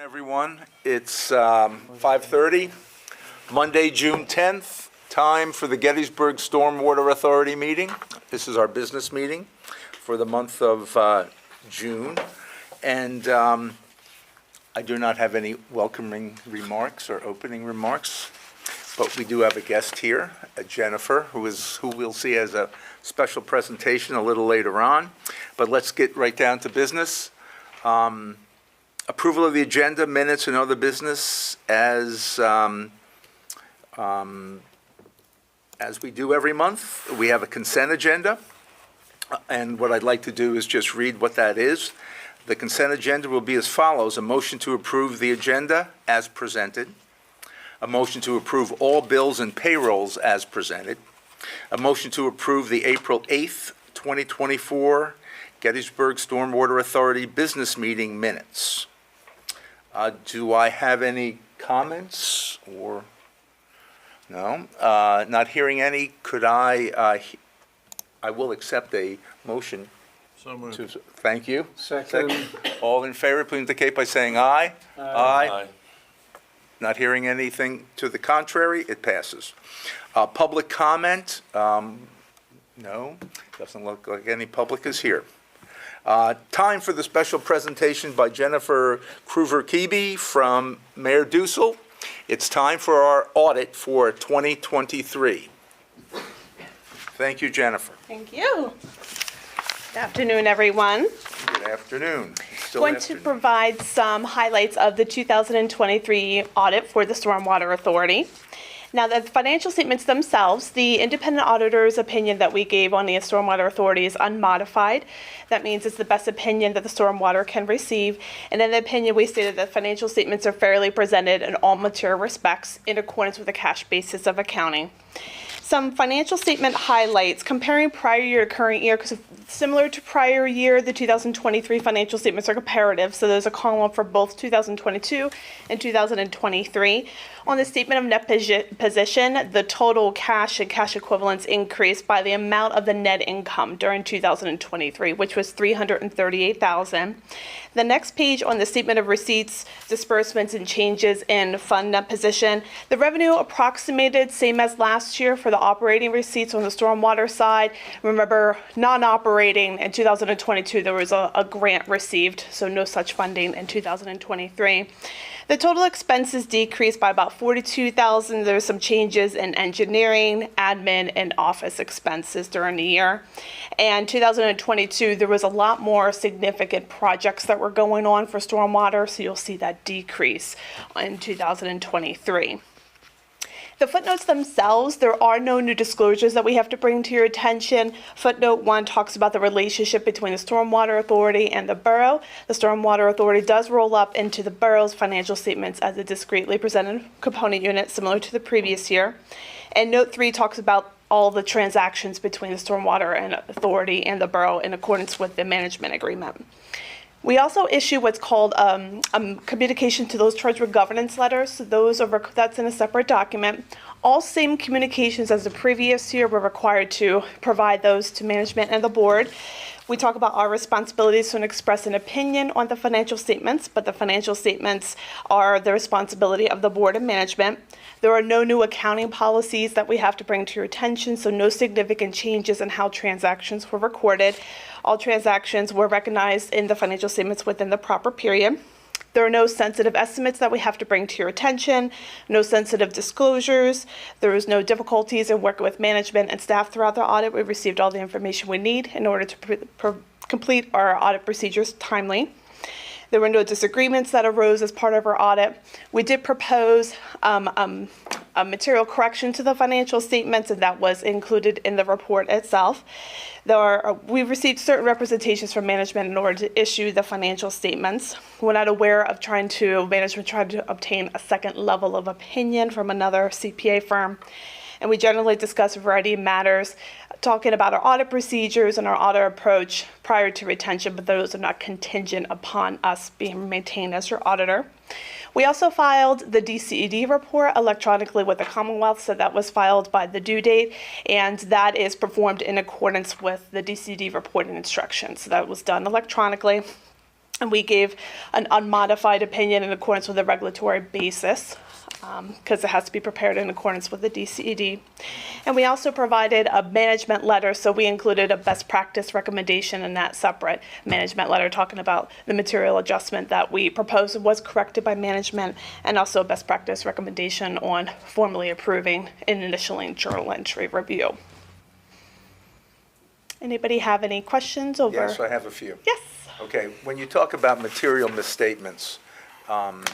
Everyone, it's 5:30, Monday, June 10th, time for the Gettysburg Stormwater Authority meeting. This is our business meeting for the month of June, and I do not have any welcoming remarks or opening remarks, but we do have a guest here, Jennifer, who we'll see as a special presentation a little later on. But let's get right down to business. Approval of the agenda, minutes, and other business as we do every month. We have a consent agenda, and what I'd like to do is just read what that is. The consent agenda will be as follows: a motion to approve the agenda as presented, a motion to approve all bills and payrolls as presented, a motion to approve the April 8th, 2024 Gettysburg Stormwater Authority business meeting minutes. Do I have any comments or no? Not hearing any. Could I will accept a motion. So moved. Thank you. Second. All in favor, please indicate by saying aye. Aye. Not hearing anything to the contrary, it passes. Public comment? No, doesn't look like any public is here. Time for the special presentation by Jennifer CruverKibi from MaherDuessel. It's time for our audit for 2023. Thank you, Jennifer. Thank you. Good afternoon, everyone. Good afternoon. Still Going afternoon. to provide some highlights of the 2023 audit for the Stormwater Authority. Now, the financial statements themselves, the independent auditor's opinion that we gave on the Stormwater Authority is unmodified. That means it's the best opinion that the Stormwater can receive. And in the opinion, we stated that financial statements are fairly presented in all material respects in accordance with the cash basis of accounting. Some financial statement highlights comparing prior year to current year, because similar to prior year, the 2023 financial statements are comparative, so there's a column for both 2022 and 2023. On the statement of net position, the total cash and cash equivalents increased by the amount of the net income during 2023, which was $338,000. The next page on the statement of receipts, disbursements, and changes in fund net position, the revenue approximated same as last year for the operating receipts on the stormwater side. Remember, non-operating in 2022, there was a grant received, so no such funding in 2023. The total expenses decreased by about $42,000. There's some changes in engineering, admin, and office expenses during the year. And 2022, there was a lot more significant projects that were going on for stormwater, so you'll see that decrease in 2023. The footnotes themselves, there are no new disclosures that we have to bring to your attention. Footnote 1 talks about the relationship between the Stormwater Authority and the borough. The Stormwater Authority does roll up into the borough's financial statements as a discretely presented component unit similar to the previous year. And Note 3 talks about all the transactions between the Stormwater and Authority and the borough in accordance with the management agreement. We also issue what's called communication to those charged with governance letters. So that's in a separate document. All same communications as the previous year, we're required to provide those to management and the board. We talk about our responsibilities to express an opinion on the financial statements, but the financial statements are the responsibility of the board and management. There are no new accounting policies that we have to bring to your attention, so no significant changes in how transactions were recorded. All transactions were recognized in the financial statements within the proper period. There are no sensitive estimates that we have to bring to your attention, no sensitive disclosures. There is no difficulties in working with management and staff throughout the audit. We received all the information we need in order to complete our audit procedures timely. There were no disagreements that arose as part of our audit. We did propose a material correction to the financial statements, and that was included in the report itself. We received certain representations from management in order to issue the financial statements. We're not aware of management trying to obtain a second level of opinion from another CPA firm. And we generally discuss a variety of matters, talking about our audit procedures and our audit approach prior to retention, but those are not contingent upon us being maintained as your auditor. We also filed the DCED report electronically with the Commonwealth, so that was filed by the due date, and that is performed in accordance with the DCED reporting instructions. So that was done electronically. And we gave an unmodified opinion in accordance with the regulatory basis, because it has to be prepared in accordance with the DCED. And we also provided a management letter, so we included a best practice recommendation in that separate management letter, talking about the material adjustment that we proposed was corrected by management, and also a best practice recommendation on formally approving an initial journal entry review. Anybody have any questions over? Yes, I have a few. Yes. Okay, when you talk about material misstatements, the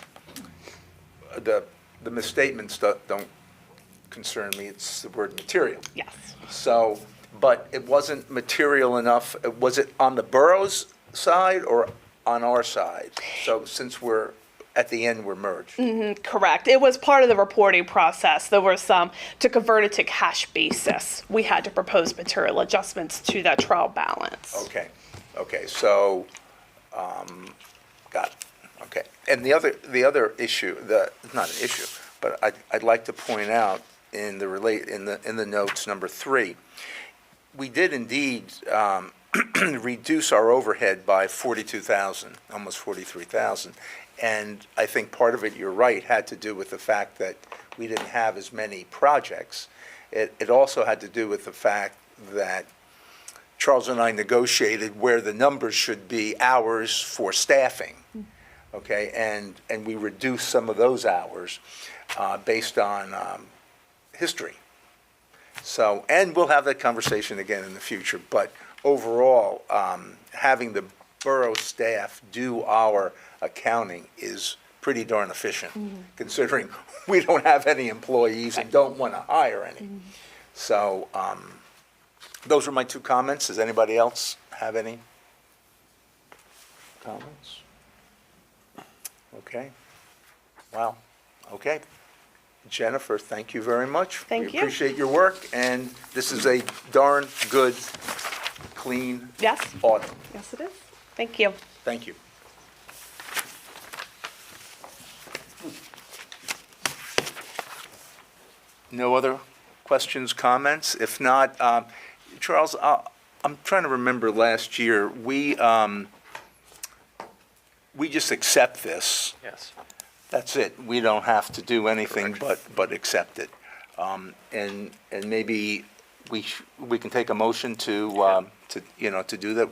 misstatements don't concern me, it's the word material. Yes. So, but it wasn't material enough, was it on the borough's side or on our side? So since we're, at the end, we're merged. Correct. It was part of the reporting process. There were some, to convert it to cash basis, we had to propose material adjustments to that trial balance. Okay, so, got it, okay. And the other issue, not an issue, but I'd like to point out in the notes, number 3, we did indeed reduce our overhead by 42,000, almost 43,000. And I think part of it, you're right, had to do with the fact that we didn't have as many projects. It also had to do with the fact that Charles and I negotiated where the numbers should be hours for staffing, okay? And we reduced some of those hours based on history. So, and we'll have that conversation again in the future, but overall, having the borough staff do our accounting is pretty darn efficient, considering we don't have any employees and don't want to hire any. So, those are my 2 comments. Does anybody else have any comments? Okay. Wow. Okay. Jennifer, thank you very much. Thank you. We appreciate your work, and this is a darn good, clean Yes. audit. Yes, it is. Thank you. Thank you. No other questions, comments? If not, Charles, I'm trying to remember last year, we just accept this. Yes. That's it. We don't have to do anything but accept it. And maybe we can take a motion to do that.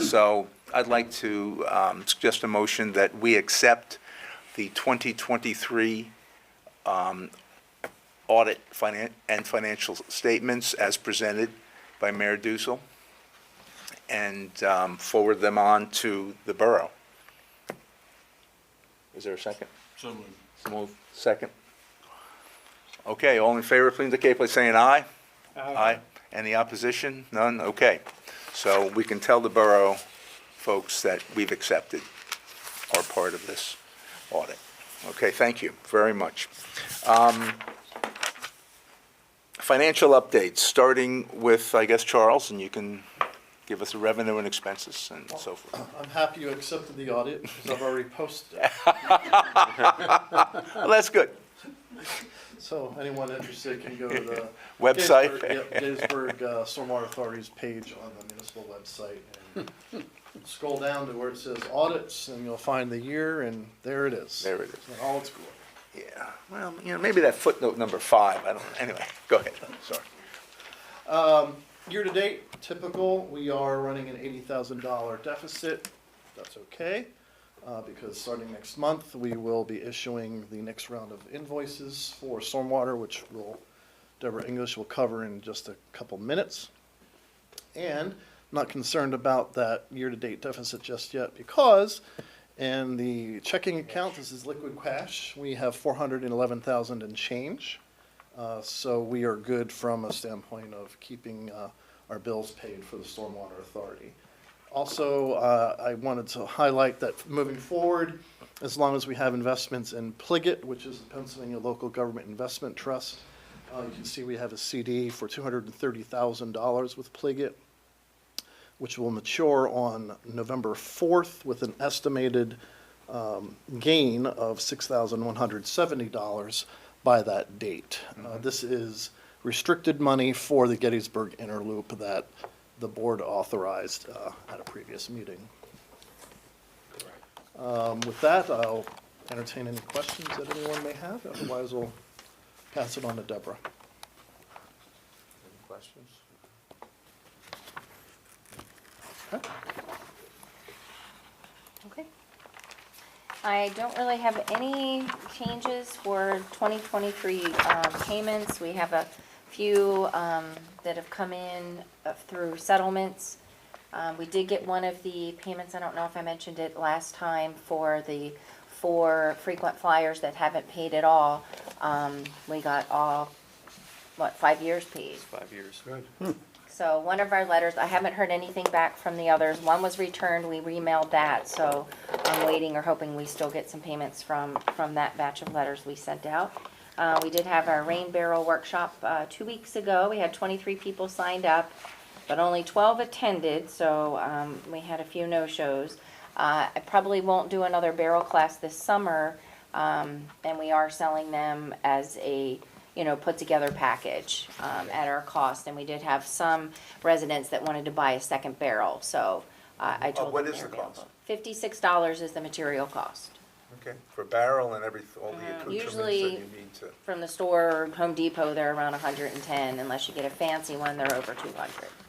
So I'd like to suggest a motion that we accept the 2023 audit and financial statements as presented by MaherDuessel and forward them on to the borough. Is there a second? So moved. So moved. Second. Okay, all in favor, please indicate by saying aye. Aye. Any opposition? None? Okay. So we can tell the borough folks that we've accepted our part of this audit. Okay, thank you very much. Financial updates, starting with, I guess, Charles, and you can give us the revenue and expenses and so forth. I'm happy you accepted the audit because I've already posted it. Well, that's good. So anyone interested can go to the Website. Gettysburg Stormwater Authority's page on the municipal website. And scroll down to where it says audits and you'll find the year and there it is. There it is. In all its glory. Yeah, well, maybe that footnote number 5, I don't, anyway, go ahead, sorry. Year to date, typical, we are running an $80,000 deficit. That's okay, because starting next month, we will be issuing the next round of invoices for stormwater, which Deborah English will cover in just a couple minutes. And not concerned about that year-to-date deficit just yet because in the checking account, this is liquid cash, we have $411,000 and change. So we are good from a standpoint of keeping our bills paid for the Stormwater Authority. Also, I wanted to highlight that moving forward, as long as we have investments in Pliget, which is the Pennsylvania Local Government Investment Trust, you can see we have a CD for $230,000 with Pliget, which will mature on November 4th with an estimated gain of $6,170 by that date. This is restricted money for the Gettysburg Interloop that the board authorized at a previous meeting. With that, I'll entertain any questions that anyone may have. Otherwise, we'll pass it on to Deborah. Any questions? Okay. I don't really have any changes for 2023 payments. We have a few that have come in through settlements. We did get one of the payments, I don't know if I mentioned it last time, for the 4 frequent flyers that haven't paid at all. We got all, 5 years paid. 5 years. Good. So one of our letters, I haven't heard anything back from the others. One was returned, we remailed that, so I'm waiting or hoping we still get some payments from that batch of letters we sent out. We did have our rain barrel workshop 2 weeks ago. We had 23 people signed up, but only 12 attended, so we had a few no-shows. I probably won't do another barrel class this summer, and we are selling them as a put-together package at our cost. And we did have some residents that wanted to buy a second barrel, so I told what them is they're the cost? available. $56 is the material cost. Okay, for barrel and all the accoutrements that Usually- you need to. From the store, Home Depot, they're around 110. Unless you get a fancy one, they're over 200.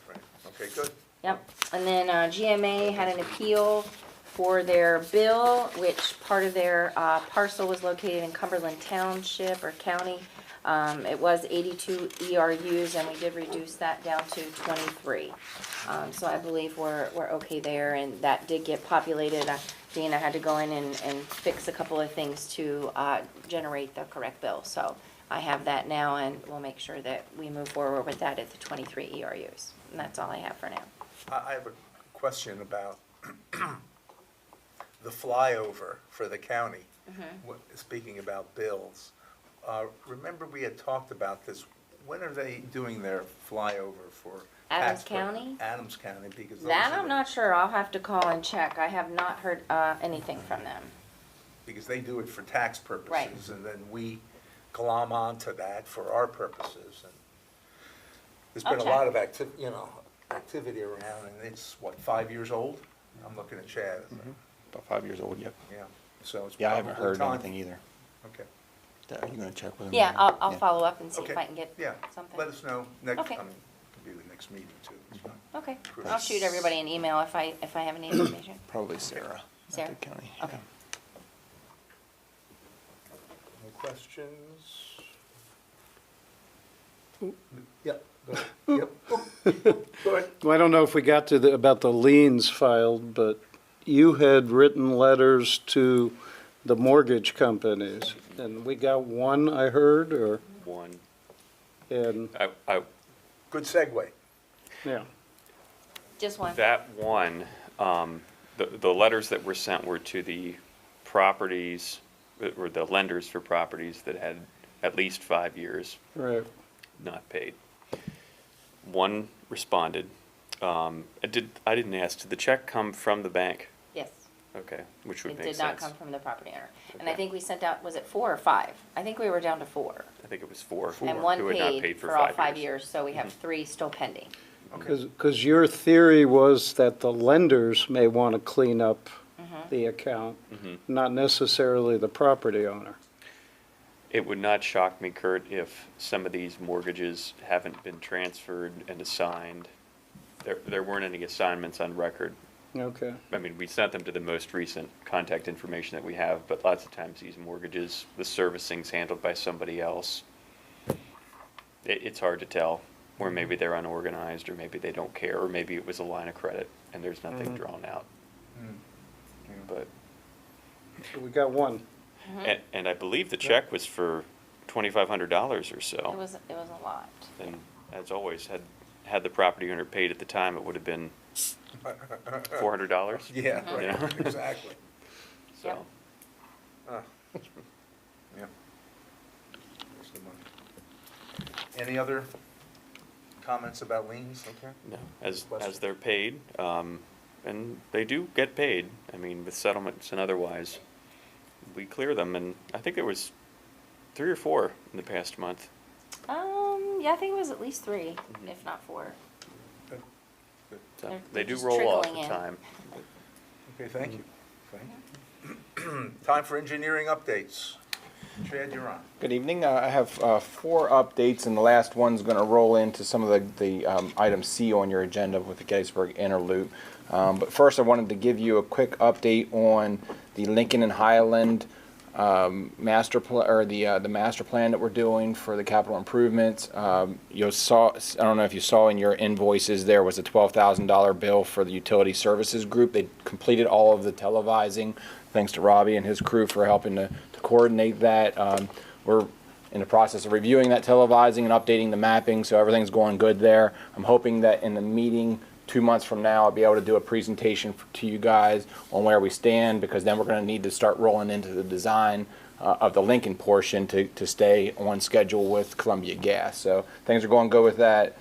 Right, okay, good. Yep. And then GMA had an appeal for their bill, which part of their parcel was located in Cumberland Township or County. It was 82 ERUs, and we did reduce that down to 23. So I believe we're okay there, and that did get populated. Dana had to go in and fix a couple of things to generate the correct bill. So I have that now, and we'll make sure that we move forward with that at the 23 ERUs. And that's all I have for now. I have a question about the flyover for the county. Speaking about bills, remember we had talked about this. When are they doing their flyover for Adams tax County? Adams County, because those That are I'm not sure. I'll have to call and check. I have not heard anything from them. because they do it for tax purposes. Right. And then we glom onto that for our purposes. And there's been a I'll lot of activity around, and it's, 5 years old? I'm looking at Chad. About 5 years old, yep. Yeah, so it's Yeah, I haven't probably heard time. anything either. Okay. Are you gonna check with him? Yeah, or- I'll follow up and see Okay. if I can get Yeah, something. let us know next, Okay. I mean, it could be the next meeting too. It's fine. Okay, Cool. I'll shoot everybody an email if I have any information. Probably Sarah. at Sarah? the county. Okay. Any questions? Yep, go ahead. Yep. Go ahead. Well, I don't know if we got to about the liens filed, but you had written letters to the mortgage companies, and we got one, I heard, One, and, Good segue. yeah. Just one. that one, the letters that were sent were to the properties, or the lenders for properties that had at least 5 years Right. not paid. One responded. I didn't ask, did the check come from the bank? Yes. Okay, which would It make did sense. not come from the property owner. And I Okay. think we sent out, was it 4 or 5? I think we were down to 4. I think it was 4. And one who had not paid for all 5 5 years, so we have 3 still pending. Because your theory was that the lenders may want to clean up the account, not necessarily the property owner. It would not shock me, Kurt, if some of these mortgages haven't been transferred and assigned. There weren't any assignments on record. Okay. I mean, we sent them to the most recent contact information that we have, but lots of times these mortgages, the servicing's handled by somebody else. It's hard to tell, or maybe they're unorganized, or maybe they don't care, or maybe it was a line of credit and there's nothing drawn out. But, So we got one. and I believe the check was for $2,500 or so. It was a lot. And as always, had the property owner paid at the time, it would have been $400. Yeah, Yeah. right, exactly. So, Yep. Yeah. There's the money. Any other comments about liens? Okay. no, as they're paid, and they do get paid, I mean, with settlements and otherwise, we clear them, and I think there was 3 or 4 in the past month. Yeah, I think it was at least 3, if not 4. Good. Good. So They're they do just roll off trickling the in. time. Okay, thank you. Thank you. Time for engineering updates. Chad, you're on. Good evening. I have 4 updates, and the last one's going to roll into some of the item C on your agenda with the Gettysburg Inner Loop. But first, I wanted to give you a quick update on the Lincoln and Highland master plan that we're doing for the capital improvements. You saw, I don't know if you saw in your invoices, there was a $12,000 bill for the utility services group. They completed all of the televising. Thanks to Robbie and his crew for helping to coordinate that. We're in the process of reviewing that televising and updating the mapping, so everything's going good there. I'm hoping that in the meeting 2 months from now, I'll be able to do a presentation to you guys on where we stand, because then we're going to need to start rolling into the design of the Lincoln portion to stay on schedule with Columbia Gas. So things are going good with that.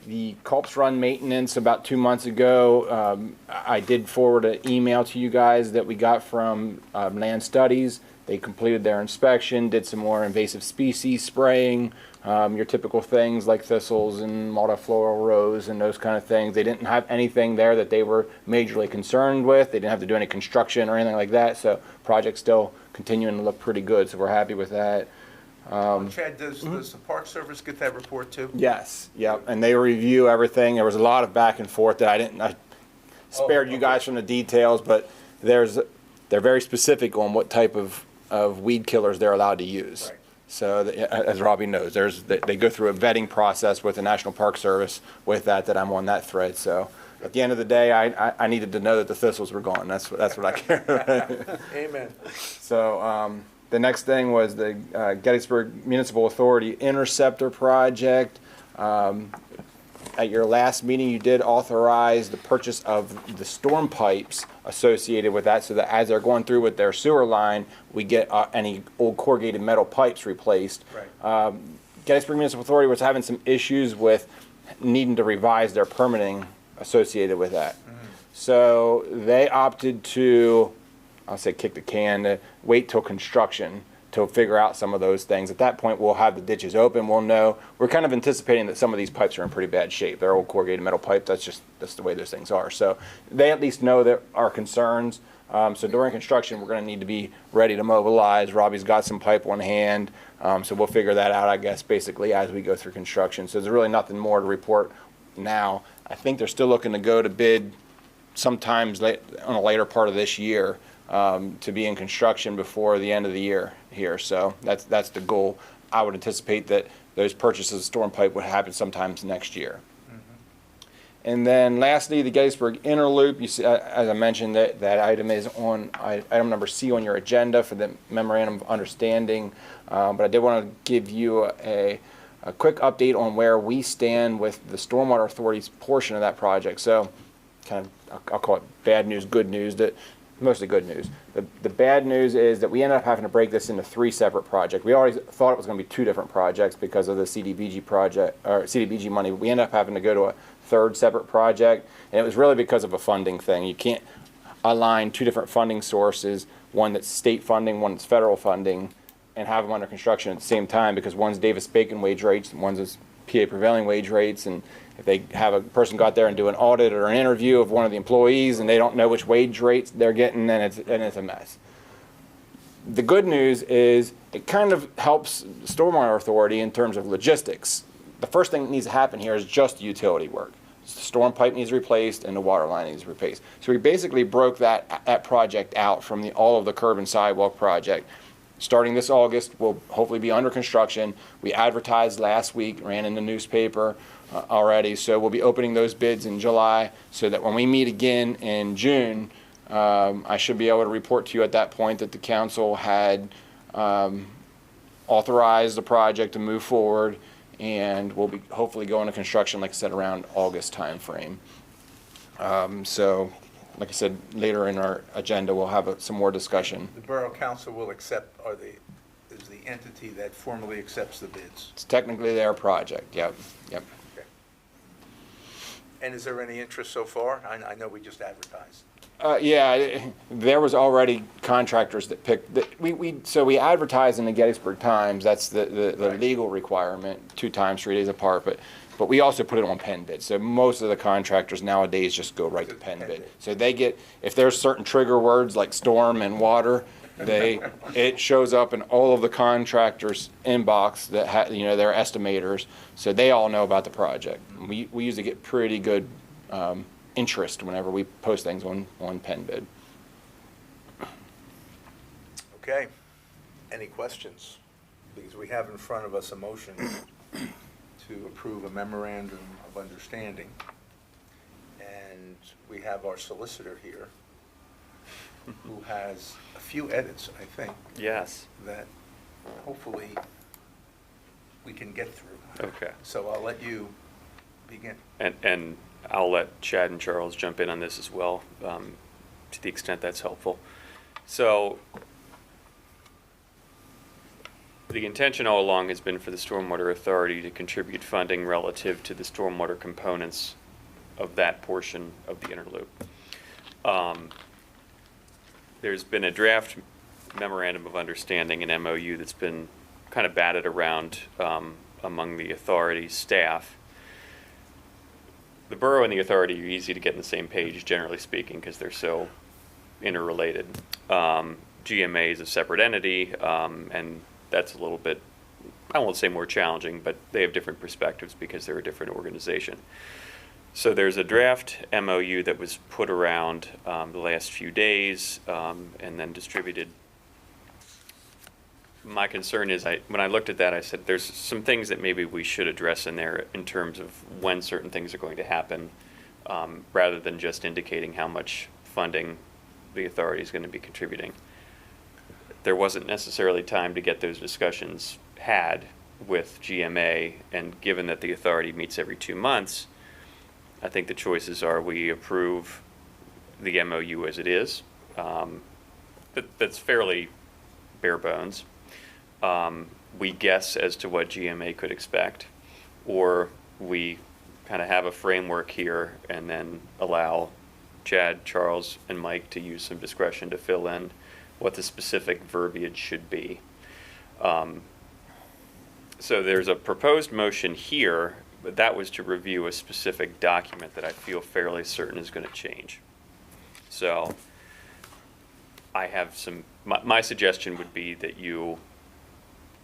The Culps Run maintenance about 2 months ago, I did forward an email to you guys that we got from Land Studies. They completed their inspection, did some more invasive species spraying, your typical things like thistles and multifloral rose and those kind of things. They didn't have anything there that they were majorly concerned with. They didn't have to do any construction or anything like that, so project's still continuing to look pretty good, so we're happy with that. Chad, does the Park Service get that report too? Yes, yep, and they review everything. There was a lot of back and forth that I spared you guys from the details, but they're very specific on what type of weed killers they're allowed to use. Right. So, as Robbie knows, they go through a vetting process with the National Park Service with that I'm on that thread. So, at the end of the day, I needed to know that the thistles were gone. That's what I care about. Amen. So, the next thing was the Gettysburg Municipal Authority Interceptor Project. At your last meeting, you did authorize the purchase of the storm pipes associated with that, so that as they're going through with their sewer line, we get any old corrugated metal pipes replaced. Right. Gettysburg Municipal Authority was having some issues with needing to revise their permitting associated with that. So they opted to, I'll say kick the can, wait till construction to figure out some of those things. At that point, we'll have the ditches open. We'll know. We're kind of anticipating that some of these pipes are in pretty bad shape. They're old corrugated metal pipe. That's the way those things are. So they at least know that our concerns. So during construction, we're going to need to be ready to mobilize. Robbie's got some pipe on hand. So we'll figure that out, I guess, basically as we go through construction. So there's really nothing more to report now. I think they're still looking to go to bid sometimes on a later part of this year. To be in construction before the end of the year here. So that's the goal. I would anticipate that those purchases of storm pipe would happen sometimes next year. And then lastly, the Gettysburg Inner Loop. You see, as I mentioned, that item is on item number C on your agenda for the memorandum of understanding. But I did want to give you a quick update on where we stand with the Stormwater Authority's portion of that project. So kind of, I'll call it bad news, good news. Mostly good news. The bad news is that we ended up having to break this into 3 separate projects. We already thought it was going to be 2 different projects because of the CDBG project or CDBG money. We ended up having to go to a 3rd separate project, and it was really because of a funding thing. You can't align 2 different funding sources, one that's state funding, one that's federal funding, and have them under construction at the same time, because one's Davis-Bacon wage rates and one's PA prevailing wage rates, and if they have a person go out there and do an audit or an interview of one of the employees and they don't know which wage rates they're getting, then it's a mess. The good news is it kind of helps the Stormwater Authority in terms of logistics. The first thing that needs to happen here is just utility work. The storm pipe needs replaced and the water line needs replaced. So we basically broke that project out from all of the curb and sidewalk project. Starting this August, we'll hopefully be under construction. We advertised last week, ran in the newspaper already, so we'll be opening those bids in July, so that when we meet again in June, I should be able to report to you at that point that the council had authorized the project to move forward, and we'll be hopefully going to construction, like I said, around August timeframe. So, like I said, later in our agenda, we'll have some more discussion. The Borough Council will accept, is the entity that formally accepts the bids. It's technically their project, yep. Okay. And is there any interest so far? I know we just advertised. There was already contractors that picked, so we advertise in the Gettysburg Times, that's the legal requirement, 2 times, 3 days apart, but we also put it on pen bid. So most of the contractors nowadays just go right to pen bid. So they get, if there's certain trigger words like storm and water, it shows up in all of the contractors' inbox that they're estimators, so they all know about the project. We usually get pretty good interest whenever we post things on pen bid. Okay. Any questions? Because we have in front of us a motion to approve a memorandum of understanding. And we have our solicitor here who has a few edits, I think, Yes. that hopefully we can get through. Okay. So I'll let you begin. And I'll let Chad and Charles jump in on this as well, to the extent that's helpful. So the intention all along has been for the Stormwater Authority to contribute funding relative to the stormwater components of that portion of the interloop. There's been a draft memorandum of understanding, an MOU, that's been kind of batted around among the authority staff. The borough and the authority are easy to get on the same page, generally speaking, because they're so interrelated. GMA is a separate entity, and that's a little bit, I won't say more challenging, but they have different perspectives because they're a different organization. So there's a draft MOU that was put around the last few days and then distributed. My concern is, when I looked at that, I said there's some things that maybe we should address in there in terms of when certain things are going to happen, rather than just indicating how much funding the authority is going to be contributing. There wasn't necessarily time to get those discussions had with GMA, and given that the authority meets every 2 months, I think the choices are we approve the MOU as it is. That's fairly bare bones. We guess as to what GMA could expect, or we kind of have a framework here and then allow Chad, Charles, and Mike to use some discretion to fill in what the specific verbiage should be. So there's a proposed motion here, but that was to review a specific document that I feel fairly certain is going to change. So I have my suggestion would be that you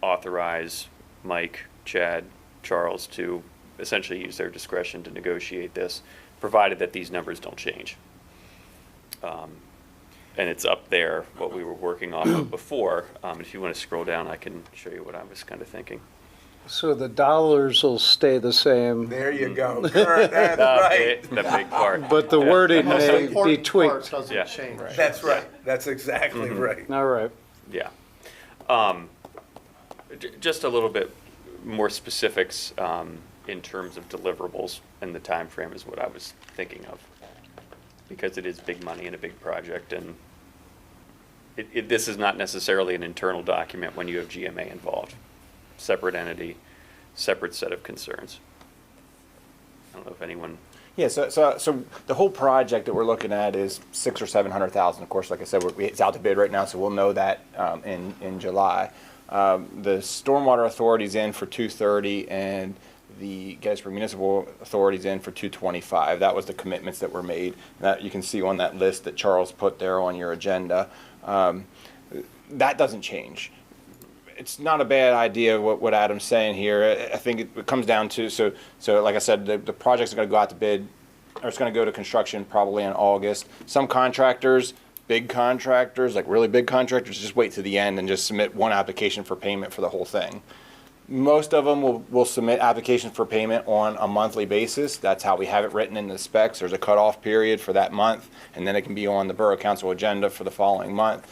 authorize Mike, Chad, Charles to essentially use their discretion to negotiate this, provided that these numbers don't change. And it's up there, what we were working off of before. If you want to scroll down, I can show you what I was kind of thinking. So the dollars will stay the same, There you go. That's right. The big part. but the wording The most may be important part tweaked. doesn't Yeah. change. That's right. That's exactly right. All right. Yeah. Just a little bit more specifics in terms of deliverables and the time frame is what I was thinking of. Because it is big money and a big project, and this is not necessarily an internal document when you have GMA involved. Separate entity, separate set of concerns. I don't know if anyone. Yeah, so the whole project that we're looking at is $600,000 or $700,000. Of course, like I said, it's out to bid right now, so we'll know that in July. The Stormwater Authority's in for $230, and the Gettysburg Municipal Authority's in for $225. That was the commitments that were made. That you can see on that list that Charles put there on your agenda. That doesn't change. It's not a bad idea what Adam's saying here. I think it comes down to, so like I said, the project's going to go out to bid, or it's going to go to construction probably in August. Some contractors, big contractors, like really big contractors, just wait to the end and just submit one application for payment for the whole thing. Most of them will submit applications for payment on a monthly basis. That's how we have it written in the specs. There's a cutoff period for that month, and then it can be on the Borough Council agenda for the following month.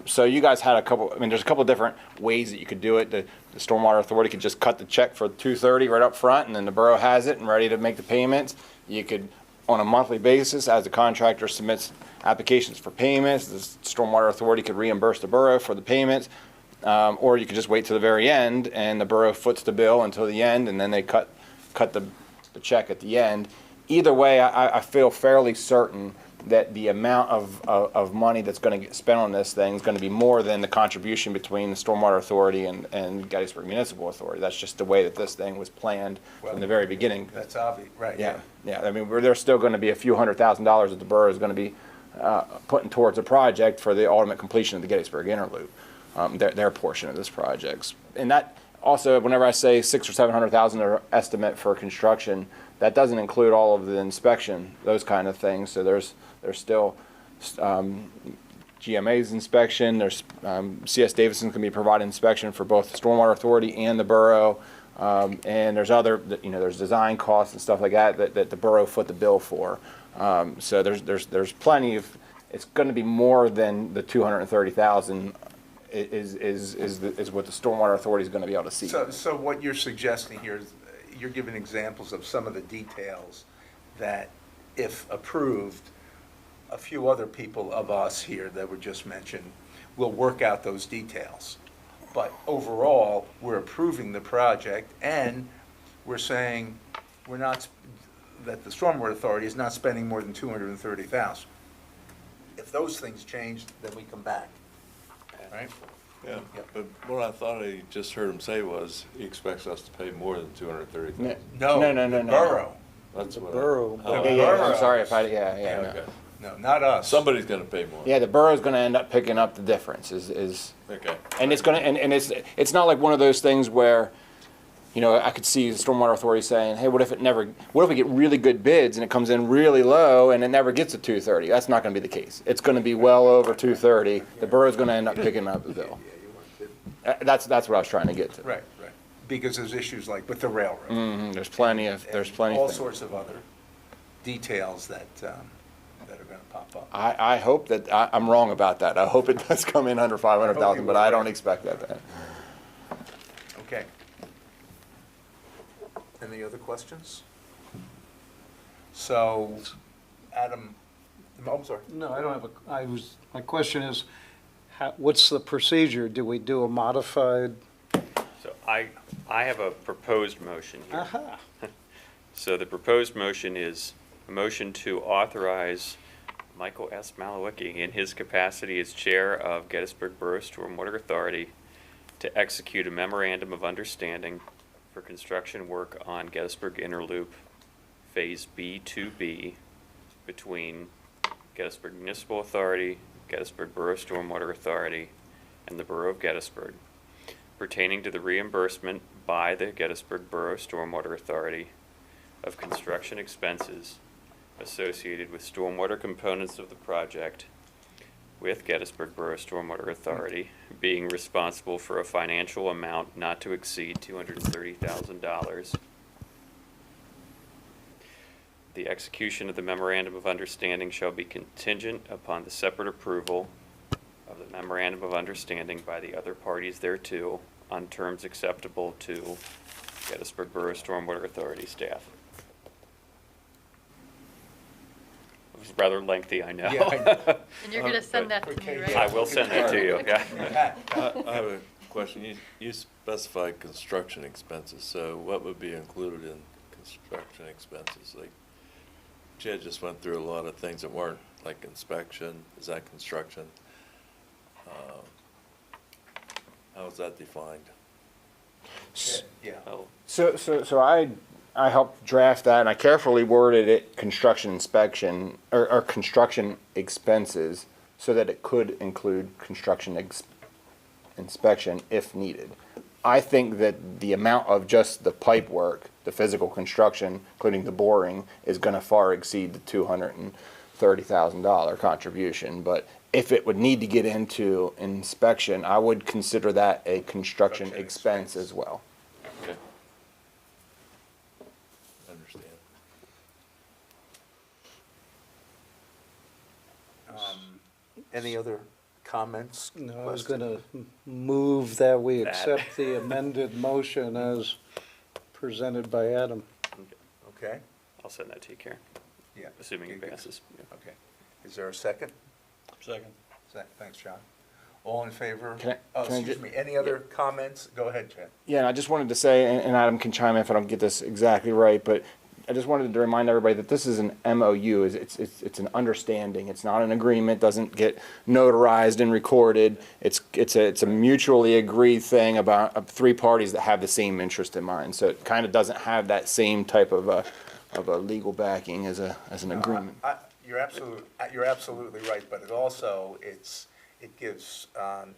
So you guys had there's a couple different ways that you could do it. The Stormwater Authority could just cut the check for $230 right up front, and then the borough has it and ready to make the payments. You could, on a monthly basis, as the contractor submits applications for payments, the Stormwater Authority could reimburse the borough for the payments. Or you could just wait to the very end and the borough foots the bill until the end, and then they cut the check at the end. Either way, I feel fairly certain that the amount of money that's going to get spent on this thing is going to be more than the contribution between the Stormwater Authority and Gettysburg Municipal Authority. That's just the way that this thing was planned from the very beginning. That's obvious, right, Yeah, yeah. I mean, there's still going to be a few $100,000 that the borough is going to be putting towards a project for the ultimate completion of the Gettysburg Interloop, their portion of this project. And that also, whenever I say $600,000 or $700,000 estimate for construction, that doesn't include all of the inspection, those kind of things. So there's still GMA's inspection. There's CS Davidson's going to be providing inspection for both the Stormwater Authority and the borough. And there's other, there's design costs and stuff like that that the borough foot the bill for. So there's plenty of. It's going to be more than the $230,000 is what the Stormwater Authority is going to be able to see. So what you're suggesting here is, you're giving examples of some of the details that, if approved, a few other people of us here that were just mentioned will work out those details. But overall, we're approving the project, and we're saying that the Stormwater Authority is not spending more than $230,000. If those things change, then we come back, right? Yeah, Yep. but what I thought I just heard him say was he expects us to pay more than $230,000. No. The borough. That's what. borough. Oh, I'm sorry if yeah. okay. No, not us. Somebody's gonna pay more. Yeah, the borough's going to end up picking up the difference. Okay. And it's going to, and it's not like one of those things where, I could see the Stormwater Authority saying, hey, what if we get really good bids and it comes in really low and it never gets to 230? That's not going to be the case. It's going to be well over 230. The borough's going to end up picking up the bill. That's what I was trying to get to. Right. Because there's issues like with the railroad. There's plenty of All things. sorts of other details that are going to pop up. I hope that I'm wrong about that. I hope it does come in under 500,000, but I don't expect that. Okay. Any other questions? So, Adam, I'm sorry. No, I don't have my question is, what's the procedure? Do we do a modified? So I have a proposed motion here. Aha. So the proposed motion is a motion to authorize Michael S. Malewicki, in his capacity as Chair of Gettysburg Borough Stormwater Authority, to execute a memorandum of understanding for construction work on Gettysburg Interloop Phase B2B between Gettysburg Municipal Authority, Gettysburg Borough Stormwater Authority, and the Borough of Gettysburg, pertaining to the reimbursement by the Gettysburg Borough Stormwater Authority of construction expenses associated with stormwater components of the project, with Gettysburg Borough Stormwater Authority being responsible for a financial amount not to exceed $230,000. The execution of the memorandum of understanding shall be contingent upon the separate approval of the memorandum of understanding by the other parties thereto on terms acceptable to Gettysburg Borough Stormwater Authority staff. It was rather lengthy, I know. Yeah, I know. And you're gonna send that to me, right? I will send that to you, yeah. Pat, I have a question. You specified construction expenses, so what would be included in construction expenses? Like, Chad just went through a lot of things that weren't, like inspection, is that construction? How is that defined? yeah. Oh, So I helped draft that, and I carefully worded it construction inspection or construction expenses so that it could include construction inspection if needed. I think that the amount of just the pipe work, the physical construction, including the boring, is going to far exceed the $230,000 contribution. But if it would need to get into inspection, I would consider that a construction expense as well. Okay. Understand. Any other comments? No, I was questions? going to move that we accept the amended motion as presented by Adam. Okay, I'll send that to you, Karen, yeah. assuming it You- passes. Okay. Is there a second? Second. Thanks, John. All in favor? Can I- Oh, can I excuse ju- me, any other comments? Go ahead, Chad. Yeah, and I just wanted to say, and Adam can chime in if I don't get this exactly right, but I just wanted to remind everybody that this is an MOU. It's an understanding. It's not an agreement. Doesn't get notarized and recorded. It's a mutually agreed thing about three parties that have the same interest in mind. So it kind of doesn't have that same type of a legal backing as an agreement. You're absolutely right, but it also, it gives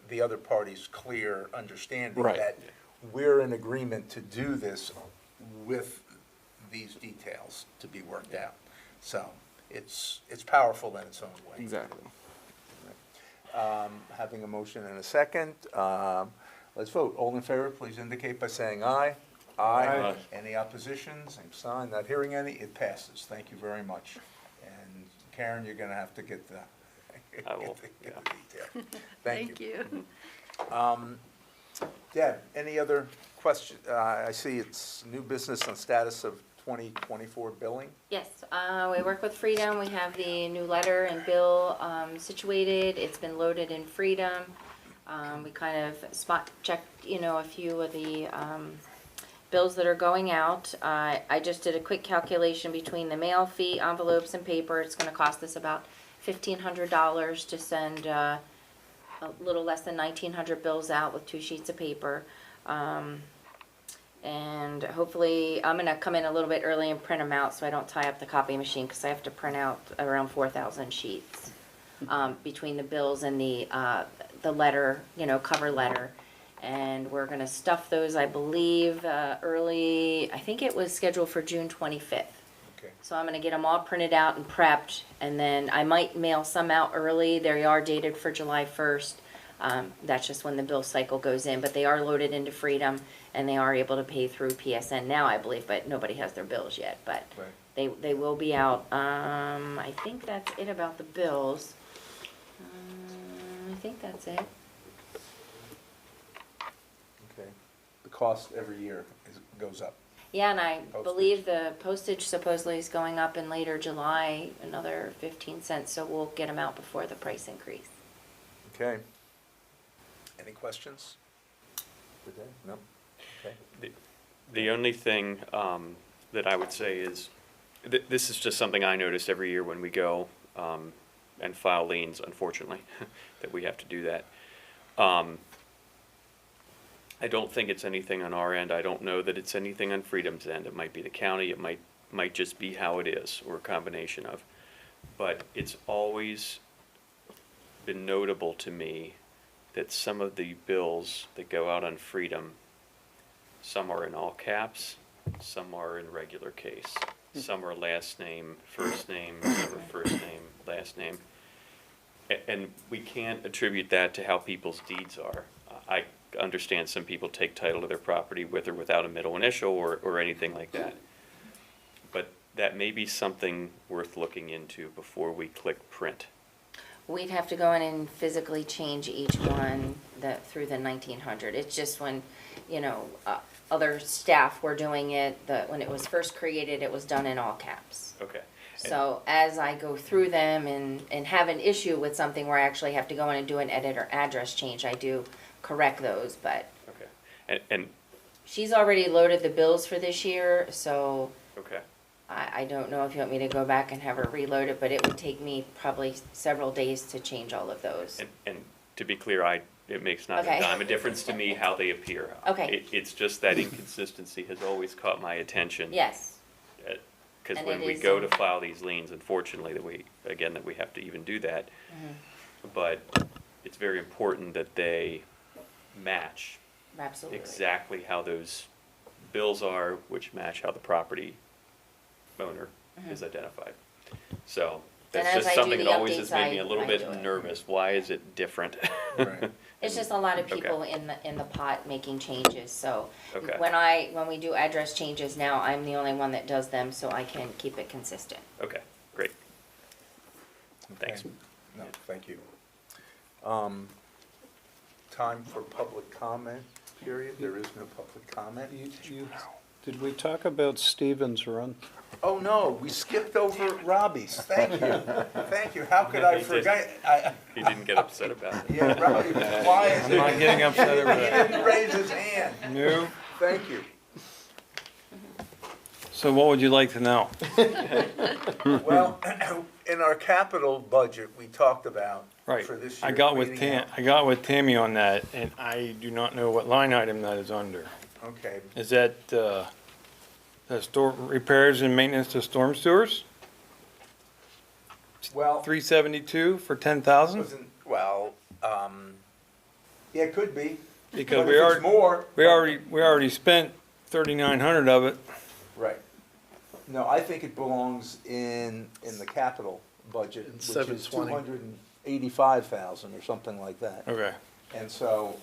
the other parties clear understanding Right. that we're in agreement to do this with these details to be worked out. So it's powerful in its own way. Exactly. Having a motion and a second, let's vote. All in favor, please indicate by saying aye. Aye. Any opposition, same sign, not hearing any, it passes. Thank you very much. And Karen, you're gonna have to get the, I will, get the detail. Thank you. Deb, any other question? I see it's new business on status of 2024 billing. Yes, we work with Freedom. We have the new letter and bill situated. It's been loaded in Freedom. We kind of spot checked, a few of the bills that are going out. I just did a quick calculation between the mail fee, envelopes, and paper. It's going to cost us about $1,500 to send a little less than 1,900 bills out with 2 sheets of paper. And hopefully, I'm gonna come in a little bit early and print them out so I don't tie up the copy machine, because I have to print out around 4,000 sheets between the bills and the letter, cover letter. And we're gonna stuff those, I believe, early, I think it was scheduled for June 25th. Okay. So I'm gonna get them all printed out and prepped, and then I might mail some out early. They are dated for July 1st. That's just when the bill cycle goes in, but they are loaded into Freedom, and they are able to pay through PSN now, I believe, but nobody has their bills yet, but Right. they will be out. I think that's it about the bills. I think that's it. Okay. The cost every year goes up. Yeah, and I Postage. believe the postage supposedly is going up in later July, another 15 cents, so we'll get them out before the price increase. Okay. Any questions? For Deb? No? Okay. the only thing that I would say is, this is just something I notice every year when we go and file liens, unfortunately, that we have to do that. I don't think it's anything on our end. I don't know that it's anything on Freedom's end. It might be the county, it might just be how it is, or a combination of. But it's always been notable to me that some of the bills that go out on Freedom, some are in all caps, some are in regular case. Some are last name, some are first name, last name. And we can't attribute that to how people's deeds are. I understand some people take title to their property with or without a middle initial or anything like that. But that may be something worth looking into before we click print. We'd have to go in and physically change each one through the 1900. It's just when, other staff were doing it, when it was first created, it was done in all caps. Okay. So as I go through them and have an issue with something where I actually have to go in and do an edit or address change, I do correct those, but Okay. And she's already loaded the bills for this year, so okay. I don't know if you want me to go back and have her reload it, but it would take me probably several days to change all of those. And to be clear, it makes not Okay. a dime a difference to me how they appear. Okay. It's just that inconsistency has always caught my attention. Yes, Because And when it we is, go to file these liens, unfortunately, that we have to even do that. But it's very important that they match absolutely. exactly how those bills are, which match how the property owner is identified. So And that's as just I do something the that always has updates, made me a I little bit do it. nervous. Why is it different? Right. It's just a lot of Okay. people in the pot making changes, so Okay. when we do address changes now, I'm the only one that does them, so I can keep it consistent. Okay, great. Thanks. Okay. No, thank you. Time for public comment, period. There is no public comment. Did we talk about Stevens Run? Oh, no, we skipped over Robbie's. Thank you. Thank you. How could I He did. forget? He didn't get upset about it. Yeah, Robbie was quiet. I'm not getting upset over He that. didn't raise his hand. No. Thank you. So what would you like to know? Well, in our capital budget, we talked about Right. for this year. I got with cleaning out- I got with Tammy on that, and I do not know what line item that is under. Okay, Is that, the storm repairs and maintenance to storm sewers? well, 372 for 10,000? wasn't, well, yeah, it could be. Because But we if it's already, more. we already spent 3,900 of it. Right. No, I think it belongs in the capital budget, In which is 720. 285,000 or something like that. Okay. And so,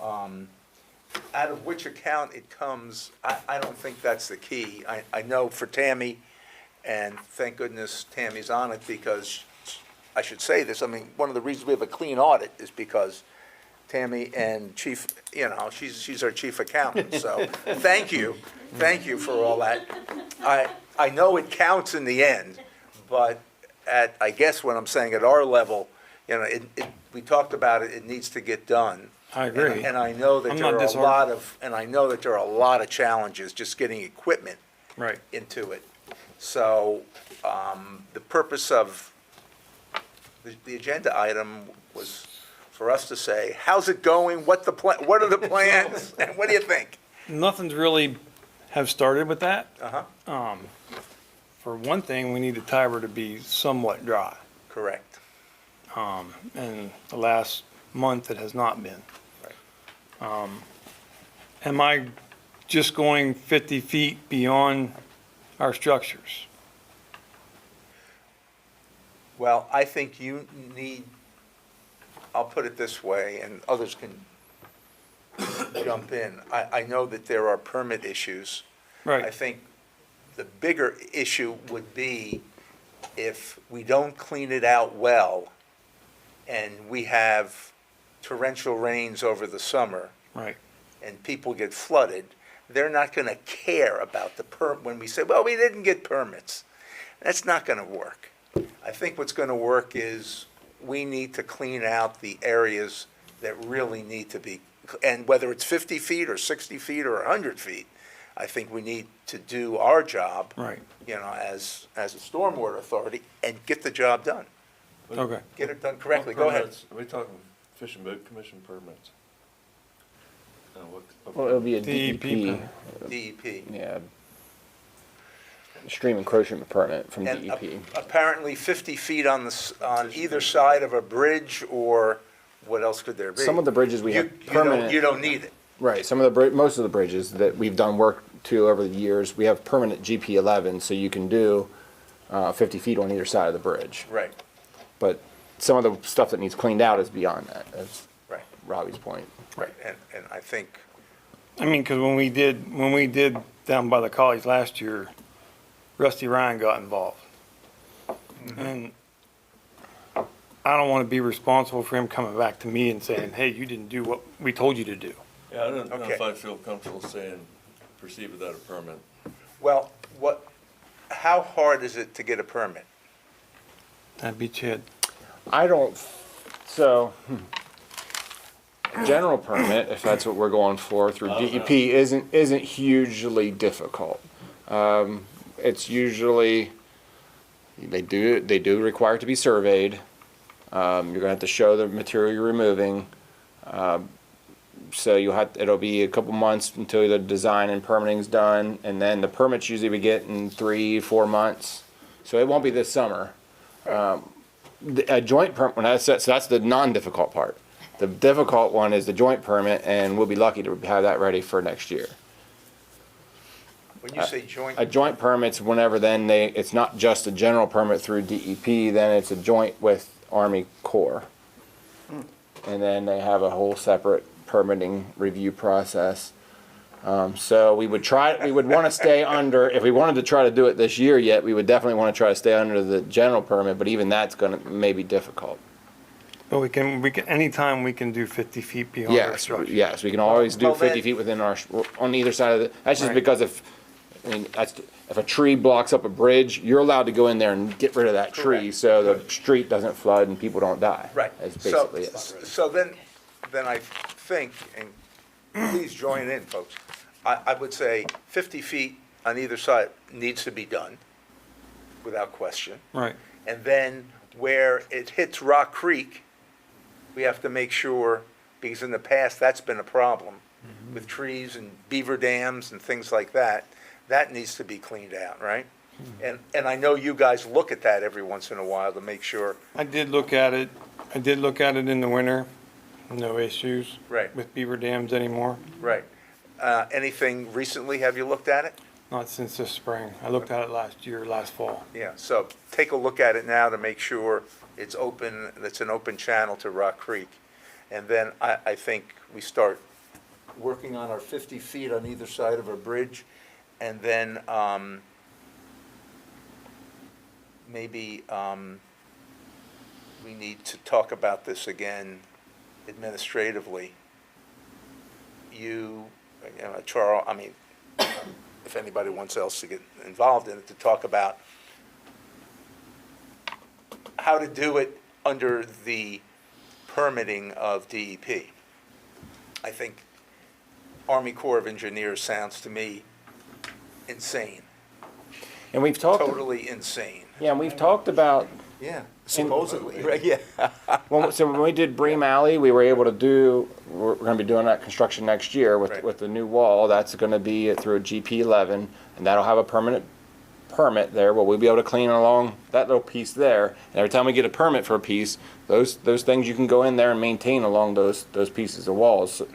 out of which account it comes, I don't think that's the key. I know for Tammy, and thank goodness Tammy's on it, because, I should say this, I mean, one of the reasons we have a clean audit is because Tammy and Chief, you know, she's our chief accountant, so thank you for all that. I know it counts in the end, but I guess what I'm saying, at our level, you know, we talked about it, it needs to get done. I agree. And I know that I'm there not are a lot of challenges just getting equipment Right. into it. So, the purpose of the agenda item was for us to say, how's it going? What are the plans? And what do you think? Nothing's really have started with that. Uh-huh, For one thing, we need the Tiber to be somewhat dry. correct. And the last month it has not been. Right. Am I just going 50 feet beyond our structures? Well, I think you need, I'll put it this way, and others can jump in. I know that there are permit issues. I Right. think the bigger issue would be if we don't clean it out well, and we have torrential rains over the summer, Right. and people get flooded, they're not going to care about the when we say, well, we didn't get permits. That's not going to work. I think what's going to work is we need to clean out the areas that really need to be, and whether it's 50 feet or 60 feet or 100 feet, I think we need to do our job, Right. you know, as a stormwater authority, and get the job done. Okay. Get it done correctly. What Go ahead. permits? Are we talking Fish and Boat Commission permits? Well, it'll be a DEP DEP, DEP. yeah. Stream encroachment permit from And DEP. apparently 50 feet on on either side of a bridge, or what else could there be? Some of the bridges we have permanent. You don't need it. Right, some of most of the bridges that we've done work to over the years, we have permanent GP11, so you can do 50 feet on either side of the bridge. Right, But some of the stuff that needs cleaned out is beyond that, as right, Robbie's point. right. And I think, I mean, because when we did down by the college last year, Rusty Ryan got involved. And I don't want to be responsible for him coming back to me and saying, hey, you didn't do what we told you to do. Yeah, I don't know Okay. if I feel comfortable saying proceed without a permit. well, how hard is it to get a permit? That'd be Chad. I don't, so, general permit, if that's what we're going for through DEP, isn't hugely difficult. It's usually, they do require it to be surveyed. You're gonna have to show the material you're removing. So it'll be a couple months until the design and permitting's done, and then the permits usually we get in 3-4 months. So it won't be this summer. A joint permit, so that's the non-difficult part. The difficult one is the joint permit, and we'll be lucky to have that ready for next year. When you say joint, A joint permit's whenever then it's not just a general permit through DEP, then it's a joint with Army Corps. And then they have a whole separate permitting review process. So we would want to stay under, if we wanted to try to do it this year yet, we would definitely want to try to stay under the general permit, but even that's gonna may be difficult. But we can, anytime we can do 50 feet beyond our Yes, structure. yes, we can always do Well, 50 then- feet within on either side of the, that's just Right. because if a tree blocks up a bridge, you're allowed to go in there and get rid of that tree, Correct. so the street doesn't flood and people don't die. right. That's So, basically it. so then I think, and please join in, folks, I would say 50 feet on either side needs to be done, without question. Right. And then where it hits Rock Creek, we have to make sure, because in the past, that's been a problem with trees and beaver dams and things like that. That needs to be cleaned out, right? And I know you guys look at that every once in a while to make sure. I did look at it. I did look at it in the winter. No issues. Right. With beaver dams anymore. Right. Anything recently, have you looked at it? Not since this spring. I looked at it last fall. Yeah, so take a look at it now to make sure it's open, it's an open channel to Rock Creek. And then I think we start working on our 50 feet on either side of a bridge. And then maybe we need to talk about this again administratively. Charles, I mean, if anybody wants else to get involved in it, to talk about how to do it under the permitting of DEP. I think Army Corps of Engineers sounds to me insane, And we've talked, totally insane. yeah, and we've talked about, Yeah, supposedly, right, yeah. so when we did Bream Alley, we were able to do, we're gonna be doing that construction next year Right. with the new wall. That's gonna be through a GP11, and that'll have a permanent permit there, where we'll be able to clean along that little piece there. And every time we get a permit for a piece, those things you can go in there and maintain along those pieces of walls. So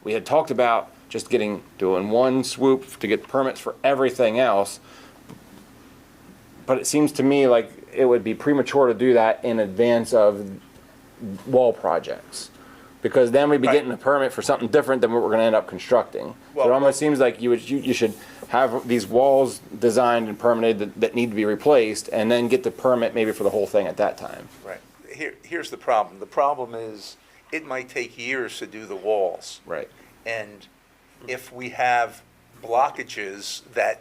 we had talked about just doing one swoop to get permits for everything else. But it seems to me like it would be premature to do that in advance of wall projects. Because then we'd be Right. getting a permit for something different than what we're gonna end up constructing. So it Well- almost seems like you should have these walls designed and permitted that need to be replaced, and then get the permit maybe for the whole thing at that time. Right. Here's the problem. The problem is, it might take years to do the walls. Right. And if we have blockages that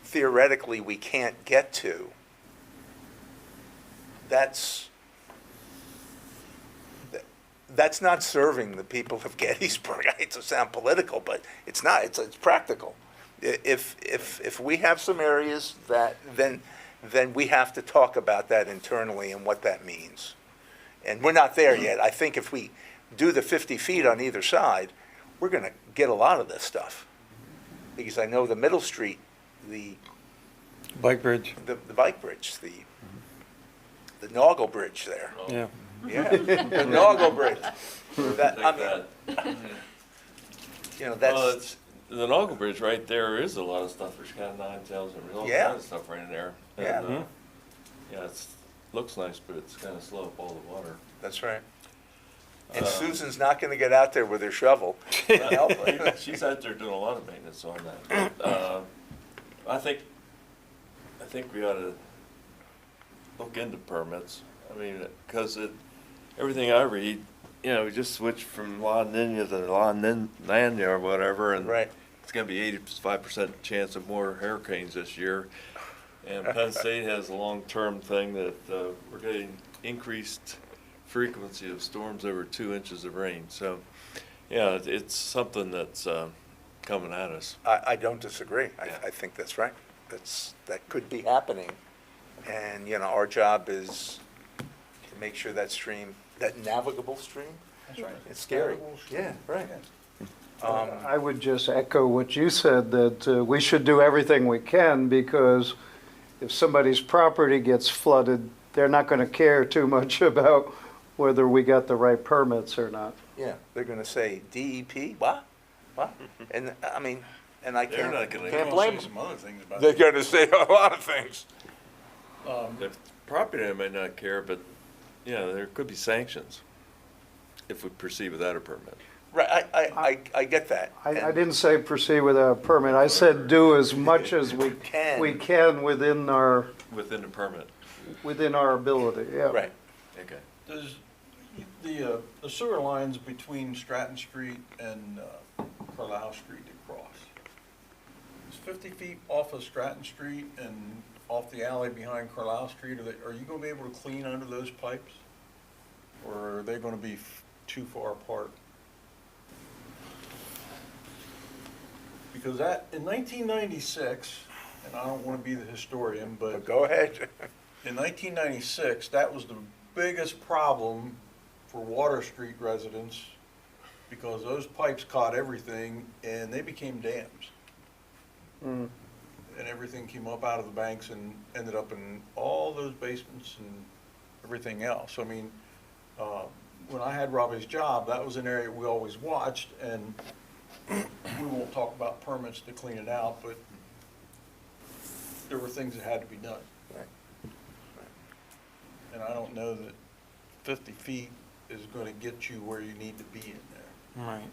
theoretically we can't get to, that's not serving the people of Gettysburg. I hate to sound political, but it's not. It's practical. If we have some areas that, then we have to talk about that internally and what that means. And we're not there yet. I think if we do the 50 feet on either side, we're going to get a lot of this stuff. Because I know the Middle Street, the Bike bridge. bike bridge, the Noggle Bridge there. Yeah. Yeah, the Noggle Bridge. That, I mean, Well, that's, it's, the Noggle Bridge right there is a lot of stuff. There's kind of 9 tails and all Yeah. kind of stuff right in there. Yeah. And, yeah, looks nice, but it's kind of slow up all the water. that's right. And Susan's not going to get out there with her shovel and help it. She's out there doing a lot of maintenance on that. But, I think we ought to look into permits. I mean, because everything I read, we just switched from La Nina to La Nina or whatever, and Right. it's going to be 85% chance of more hurricanes this year. And Penn State has a long-term thing that we're getting increased frequency of storms over 2 inches of rain. So, yeah, it's something that's coming at us. I don't disagree. Yeah. I think that's right. That could be happening. And, our job is to make sure that stream, that navigable stream, That's right. it's scary. Yeah, right. I would just echo what you said, that we should do everything we can, because if somebody's property gets flooded, they're not going to care too much about whether we got the right permits or not. Yeah, they're going to say, DEP, what? And, I mean, and I They're not gonna- can't blame them. Some other things about They're it. going to say a lot of things. The property owner may not care, but, there could be sanctions if we proceed without a permit. Right, I get that. I didn't say proceed without a permit. I said do as much as we Can. can within our Within the permit. ability, yeah. Right. Okay. Does the sewer lines between Stratton Street and Carlisle Street that cross, is 50 feet off of Stratton Street and off the alley behind Carlisle Street, are you gonna be able to clean under those pipes? Or are they gonna be too far apart? Because in 1996, and I don't want to be the historian, but Go ahead. in 1996, that was the biggest problem for Water Street residents because those pipes caught everything and they became dams. And everything came up out of the banks and ended up in all those basements and everything else. I mean, when I had Robbie's job, that was an area we always watched, and we won't talk about permits to clean it out, but there were things that had to be done. Right. And I don't know that 50 feet is going to get you where you need to be in there. Right.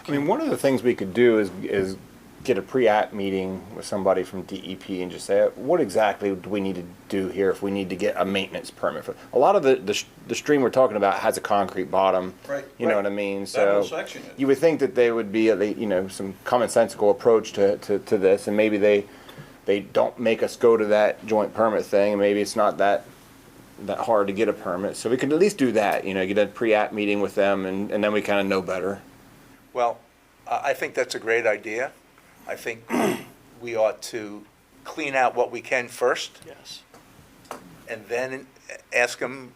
I mean, one of the things we could do is get a pre-app meeting with somebody from DEP and just say, what exactly do we need to do here if we need to get a maintenance permit for? A lot of the stream we're talking about has a concrete bottom. Right. You know what I mean? That whole So section is. you would think that they would be, some commonsensical approach to this, and maybe they don't make us go to that joint permit thing, and maybe it's not that hard to get a permit. So we could at least do that, get a pre-app meeting with them, and then we kind of know better. Well, I think that's a great idea. I think we ought to clean out what we can first, Yes. and then ask them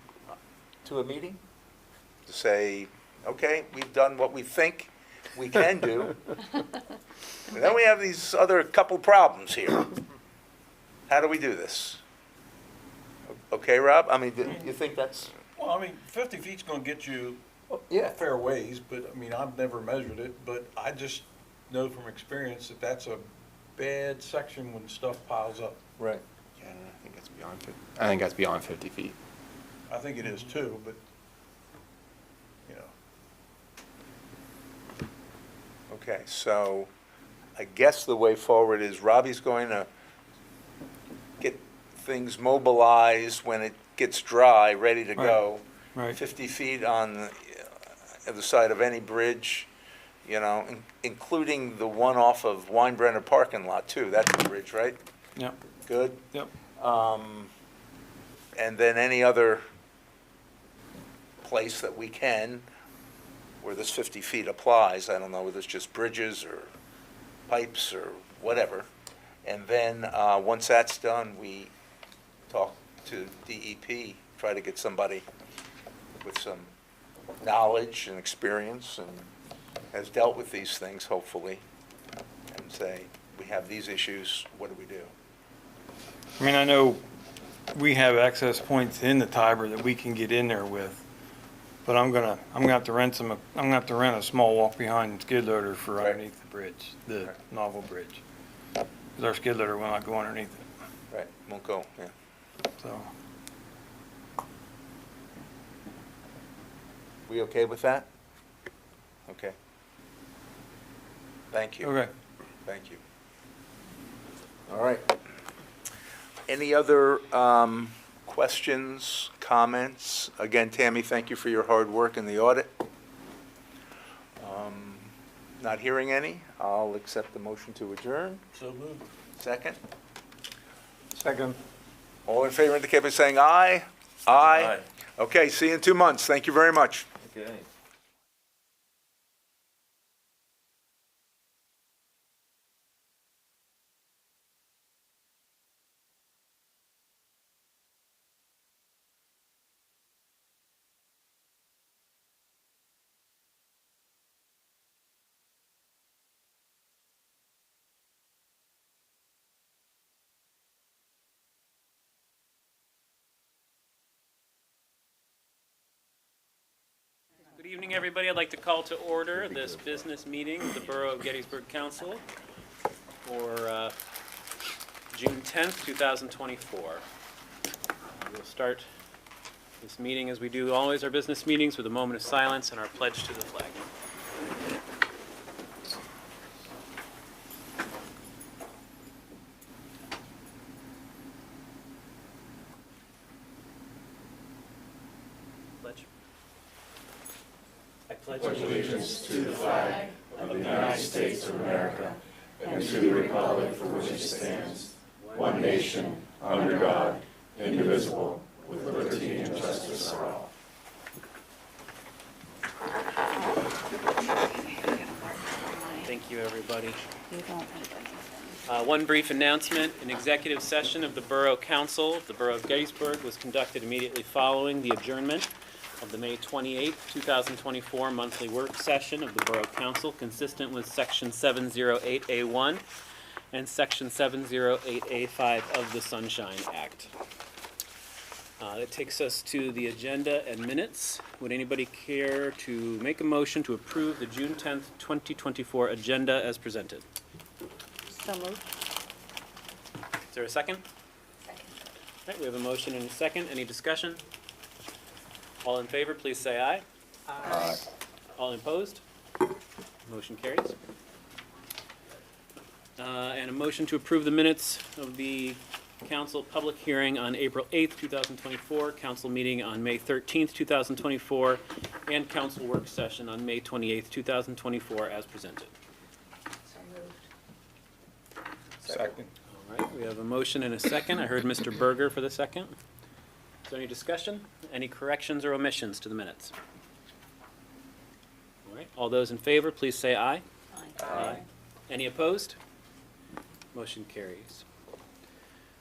to a meeting to say, okay, we've done what we think we can do. And then we have these other couple problems here. How do we do this? Okay, Rob? I mean, do you think that's? Well, I mean, 50 feet's going to get you Yeah. a fair ways, but I mean, I've never measured it, but I just know from experience that that's a bad section when stuff piles up. Right. Yeah, I think that's beyond 50. I think that's beyond 50 feet. I think it is too, but, Okay, so I guess the way forward is Robbie's going to get things mobilized when it gets dry, ready to go. Right. 50 feet on the other side of any bridge, including the one off of Weinbrenner parking lot too. That's a bridge, right? Yep. Good. Yep. And then any other place that we can where this 50 feet applies. I don't know whether it's just bridges or pipes or whatever. And then, once that's done, we talk to DEP, try to get somebody with some knowledge and experience and has dealt with these things, hopefully, and say, we have these issues, what do we do? I mean, I know we have access points in the Tiber that we can get in there with, but I'm gonna have to rent a small walk behind skid loader for Right. underneath the bridge, the Right. novel bridge. Because our skid loader will not go underneath it, Right, won't go, yeah. so. We okay with that? Okay. Thank you. Okay. Thank you. All right. Any other questions, comments? Again, Tammy, thank you for your hard work in the audit. Not hearing any, I'll accept the motion to adjourn. so moved. Second. Second. All in favor indicate by saying aye. Aye. Okay, see you in 2 months. Thank you very much. Okay. Good evening, everybody. I'd like to call to order this business meeting of the Borough of Gettysburg Council for June 10th, 2024. We'll start this meeting, as we do always our business meetings, with a moment of silence and our pledge to the flag. Pledge. I pledge allegiance to the flag of the United States of America and to the republic for which it stands, one nation, under God, indivisible, with liberty and justice for all. Thank Thank you, everybody. You don't need anything. One brief announcement, an executive session of the Borough Council of the Borough of Gettysburg was conducted immediately following the adjournment of the May 28, 2024 monthly work session of the Borough Council, consistent with Section 708A1 and Section 708A5 of the Sunshine Act. That takes us to the agenda and minutes. Would anybody care to make a motion to approve the June 10th, 2024 agenda as presented? So moved. Is there a second? Second. All right, we have a motion and a second. Any discussion? All in favor, please say aye. Aye. All opposed? Motion carries. And a motion to approve the minutes of the council public hearing on April 8th, 2024, council meeting on May 13th, 2024, and council work session on May 28th, 2024, as presented. So moved. Second. All right, we have a motion and a second. I heard Mr. Berger for the second. Is there any discussion? Any corrections or omissions to the minutes? All right, all those in favor, please say aye. Aye. Any opposed? Motion carries.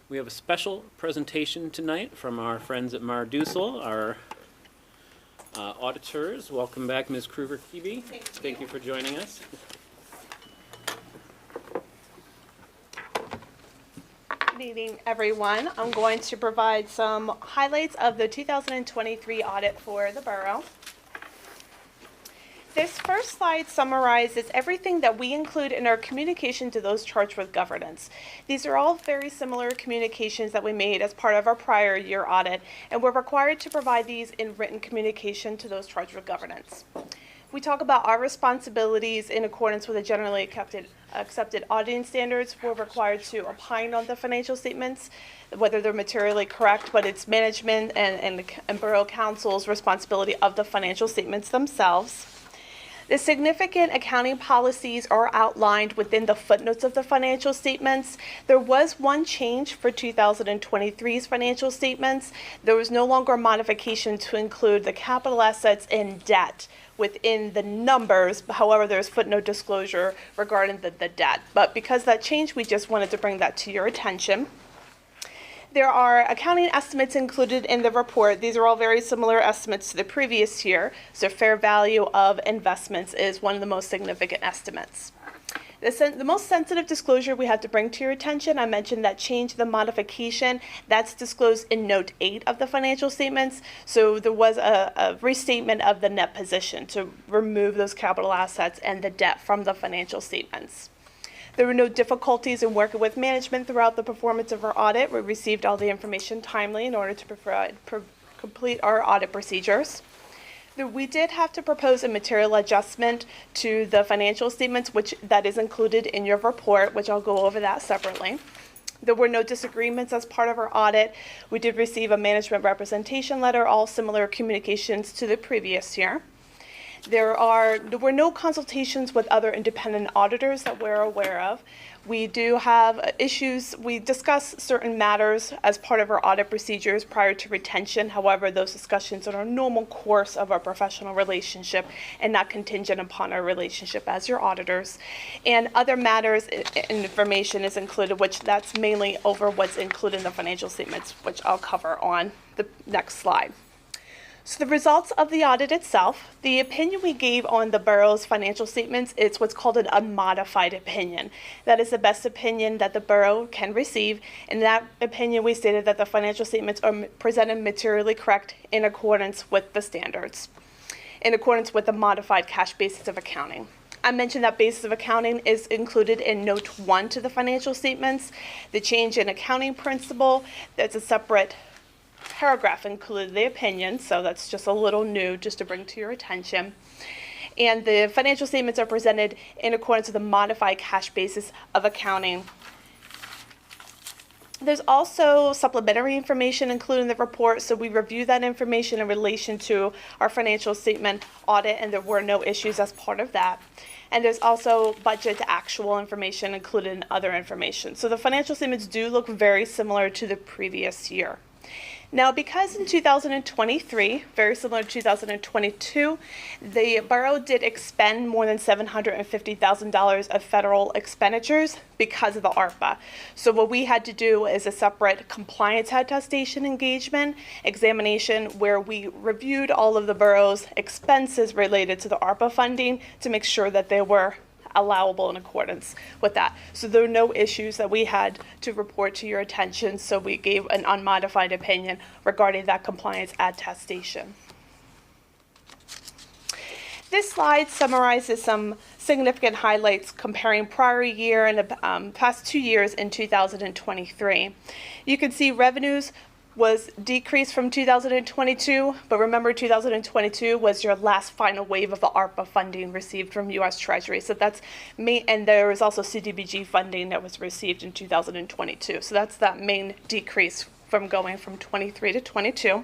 We have a special presentation tonight from our friends at MaherDuessel, our auditors. Welcome back, Ms. CruverKibi. Thank you for joining us. Good evening, everyone. I'm going to provide some highlights of the 2023 audit for the borough. This first slide summarizes everything that we include in our communication to those charged with governance. These are all very similar communications that we made as part of our prior year audit, and we're required to provide these in written communication to those charged with governance. We talk about our responsibilities in accordance with the generally accepted auditing standards. We're required to opine on the financial statements, whether they're materially correct, but it's management and Borough Council's responsibility of the financial statements themselves. The significant accounting policies are outlined within the footnotes of the financial statements. There was one change for 2023's financial statements. There was no longer a modification to include the capital assets and debt within the numbers. However, there's footnote disclosure regarding the debt. But because that changed, we just wanted to bring that to your attention. There are accounting estimates included in the report. These are all very similar estimates to the previous year. So fair value of investments is one of the most significant estimates. The most sensitive disclosure we have to bring to your attention, I mentioned that change, the modification, that's disclosed in Note 8 of the financial statements. So there was a restatement of the net position to remove those capital assets and the debt from the financial statements. There were no difficulties in working with management throughout the performance of our audit. We received all the information timely in order to complete our audit procedures. We did have to propose a material adjustment to the financial statements, which that is included in your report, which I'll go over that separately. There were no disagreements as part of our audit. We did receive a management representation letter, all similar communications to the previous year. There were no consultations with other independent auditors that we're aware of. We do have issues. We discuss certain matters as part of our audit procedures prior to retention. However, those discussions are a normal course of our professional relationship and not contingent upon our relationship as your auditors. And other matters, information is included, which that's mainly over what's included in the financial statements, which I'll cover on the next slide. So the results of the audit itself, the opinion we gave on the borough's financial statements is what's called an unmodified opinion. That is the best opinion that the borough can receive. In that opinion, we stated that the financial statements are presented materially correct in accordance with the standards, in accordance with the modified cash basis of accounting. I mentioned that basis of accounting is included in Note 1 to the financial statements. The change in accounting principle, that's a separate paragraph included the opinion, so that's just a little new just to bring to your attention. And the financial statements are presented in accordance with the modified cash basis of accounting. There's also supplementary information included in the report, so we review that information in relation to our financial statement audit, and there were no issues as part of that. And there's also budget to actual information included in other information. So the financial statements do look very similar to the previous year. Now, because in 2023, very similar to 2022, the borough did expend more than $750,000 of federal expenditures because of the ARPA. So what we had to do is a separate compliance attestation engagement examination where we reviewed all of the borough's expenses related to the ARPA funding to make sure that they were allowable in accordance with that. So there were no issues that we had to report to your attention, so we gave an unmodified opinion regarding that compliance attestation. This slide summarizes some significant highlights comparing prior year and the past 2 years in 2023. You can see revenues was decreased from 2022, but remember 2022 was your last final wave of the ARPA funding received from U.S. Treasury. So that's and there was also CDBG funding that was received in 2022. So that's that main decrease from going from 23 to 22.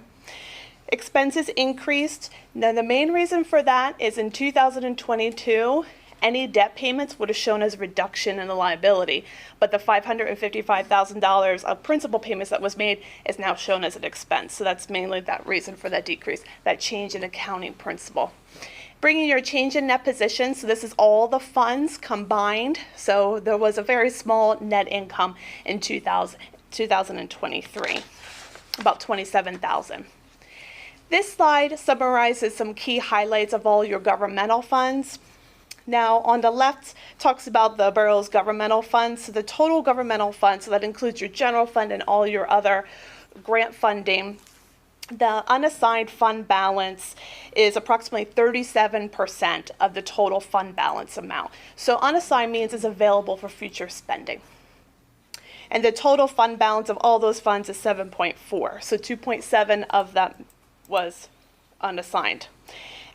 Expenses increased. Now the main reason for that is in 2022, any debt payments would have shown as a reduction in the liability, but the $555,000 of principal payments that was made is now shown as an expense. So that's mainly that reason for that decrease, that change in accounting principle. Bringing your change in net position, so this is all the funds combined. So there was a very small net income in 2023, about $27,000. This slide summarizes some key highlights of all your governmental funds. Now, on the left, talks about the borough's governmental funds. So the total governmental funds, so that includes your general fund and all your other grant funding. The unassigned fund balance is approximately 37% of the total fund balance amount. So unassigned means it's available for future spending. And the total fund balance of all those funds is 7.4. So 2.7 of that was unassigned.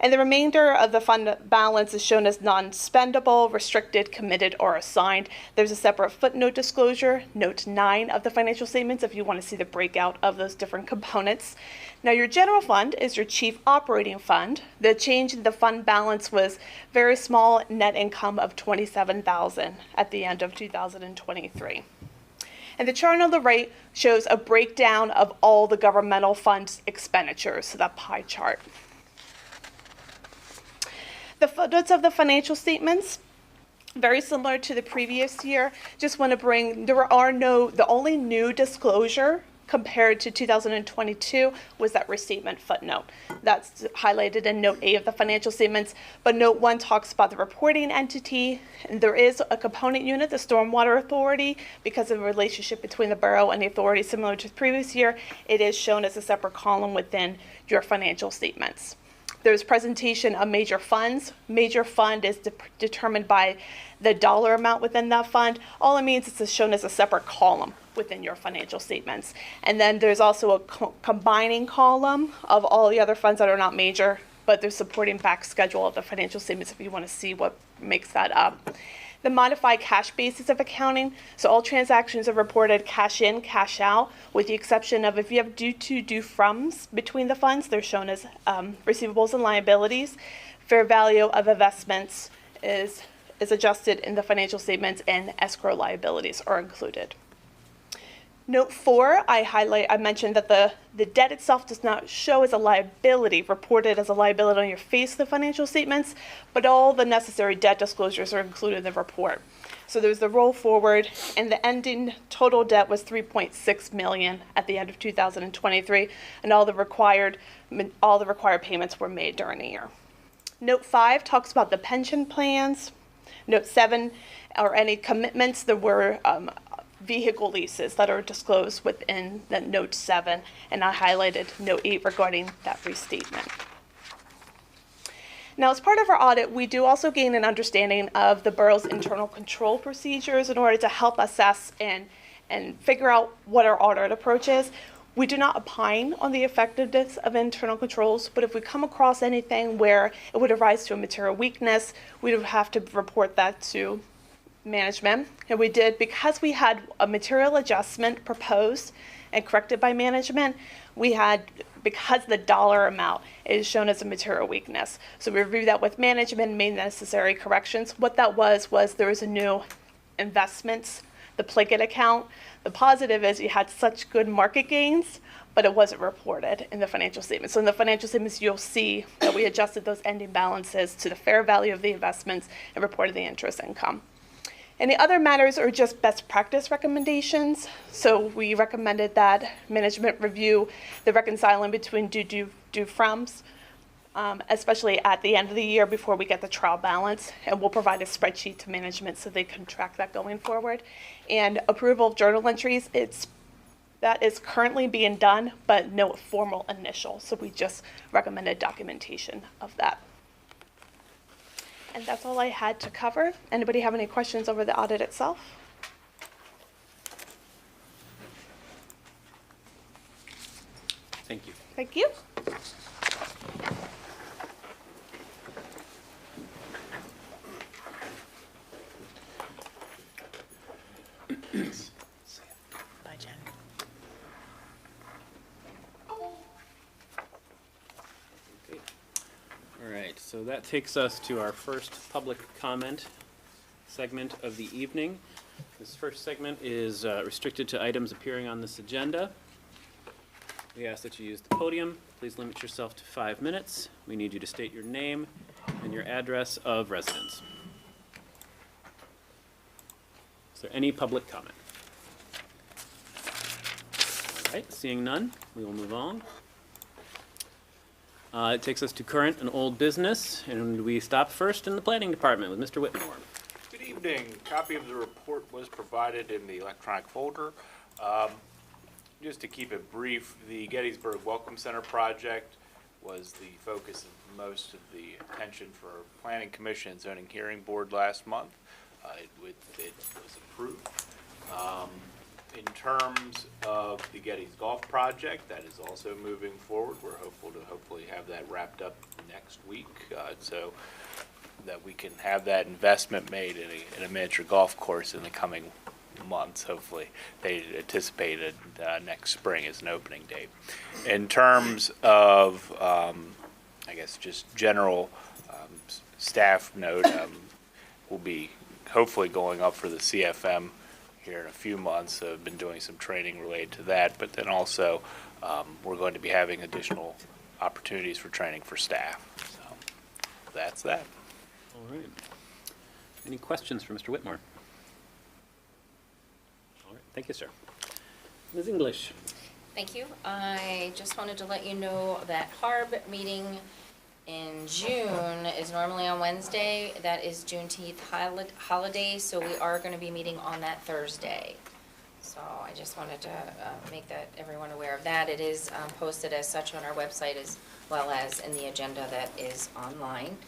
And the remainder of the fund balance is shown as non-spendable, restricted, committed, or assigned. There's a separate footnote disclosure, note 9 of the financial statements, if you want to see the breakout of those different components. Now, your general fund is your chief operating fund. The change in the fund balance was very small, net income of $27,000 at the end of 2023. And the chart on the right shows a breakdown of all the governmental funds expenditures, so that pie chart. The footnotes of the financial statements, very similar to the previous year. Just want to bring, the only new disclosure compared to 2022 was that restatement footnote. That's highlighted in note A of the financial statements, but note 1 talks about the reporting entity. And there is a component unit, the Stormwater Authority, because of the relationship between the borough and the authority similar to the previous year. It is shown as a separate column within your financial statements. There's presentation of major funds. Major fund is determined by the dollar amount within that fund. All it means is it's shown as a separate column within your financial statements. And then there's also a combining column of all the other funds that are not major, but there's supporting back schedule of the financial statements if you want to see what makes that up. The modified cash basis of accounting, so all transactions are reported cash in, cash out, with the exception of if you have due to, due froms between the funds, they're shown as receivables and liabilities. Fair value of investments is adjusted in the financial statements, and escrow liabilities are included. Note 4, I mentioned that the debt itself does not show as a liability, reported as a liability on your face of the financial statements, but all the necessary debt disclosures are included in the report. So there's the roll forward, and the ending total debt was $3.6 million at the end of 2023, and all the required payments were made during the year. Note 5 talks about the pension plans. Note 7 are any commitments that were vehicle leases that are disclosed within the note 7, and I highlighted note 8 regarding that restatement. Now, as part of our audit, we do also gain an understanding of the borough's internal control procedures in order to help assess and figure out what our audit approach is. We do not opine on the effectiveness of internal controls, but if we come across anything where it would arise to a material weakness, we would have to report that to management. And we did, because we had a material adjustment proposed and corrected by management, because the dollar amount is shown as a material weakness. So we reviewed that with management and made necessary corrections. What that was there was a new investments the Pliget account. The positive is you had such good market gains, but it wasn't reported in the financial statements. So in the financial statements, you'll see that we adjusted those ending balances to the fair value of the investments and reported the interest income. And the other matters are just best practice recommendations. So we recommended that management review the reconciling between due-froms, especially at the end of the year before we get the trial balance. And we'll provide a spreadsheet to management so they can track that going forward. And approval of journal entries, that is currently being done, but no formal initial. So we just recommended documentation of that. And that's all I had to cover. Anybody have any questions over the audit itself? Thank you. Thank you. Bye, Jen. All right, so that takes us to our first public comment segment of the evening. This first segment is restricted to items appearing on this agenda. We ask that you use the podium. Please limit yourself to 5 minutes. We need you to state your name and your address of residence. Is there any public comment? All right, seeing none, we will move on. It takes us to current and old business, and we stop first in the planning department with Mr. Whitmore. Good evening. Copy of the report was provided in the electronic folder. Just to keep it brief, the Gettysburg Welcome Center project was the focus of most of the attention for Planning Commission and Zoning Hearing Board last month. It was approved. In terms of the Gettys Golf project, that is also moving forward. We're hopeful to hopefully have that wrapped up next week, so that we can have that investment made in a miniature golf course in the coming months. Hopefully, they anticipated next spring as an opening date. In terms of, I guess, just general staff note, we'll be hopefully going up for the CFM here in a few months. I've been doing some training related to that, but then also we're going to be having additional opportunities for training for staff. So that's that. All right. Any questions for Mr. Whitmore? All right, thank you, sir. Ms. English. Thank you. I just wanted to let you know that Harb meeting in June is normally on Wednesday. That is Juneteenth holiday, so we are going to be meeting on that Thursday. So I just wanted to make that everyone aware of that. It is posted as such on our website as well as in the agenda that is online.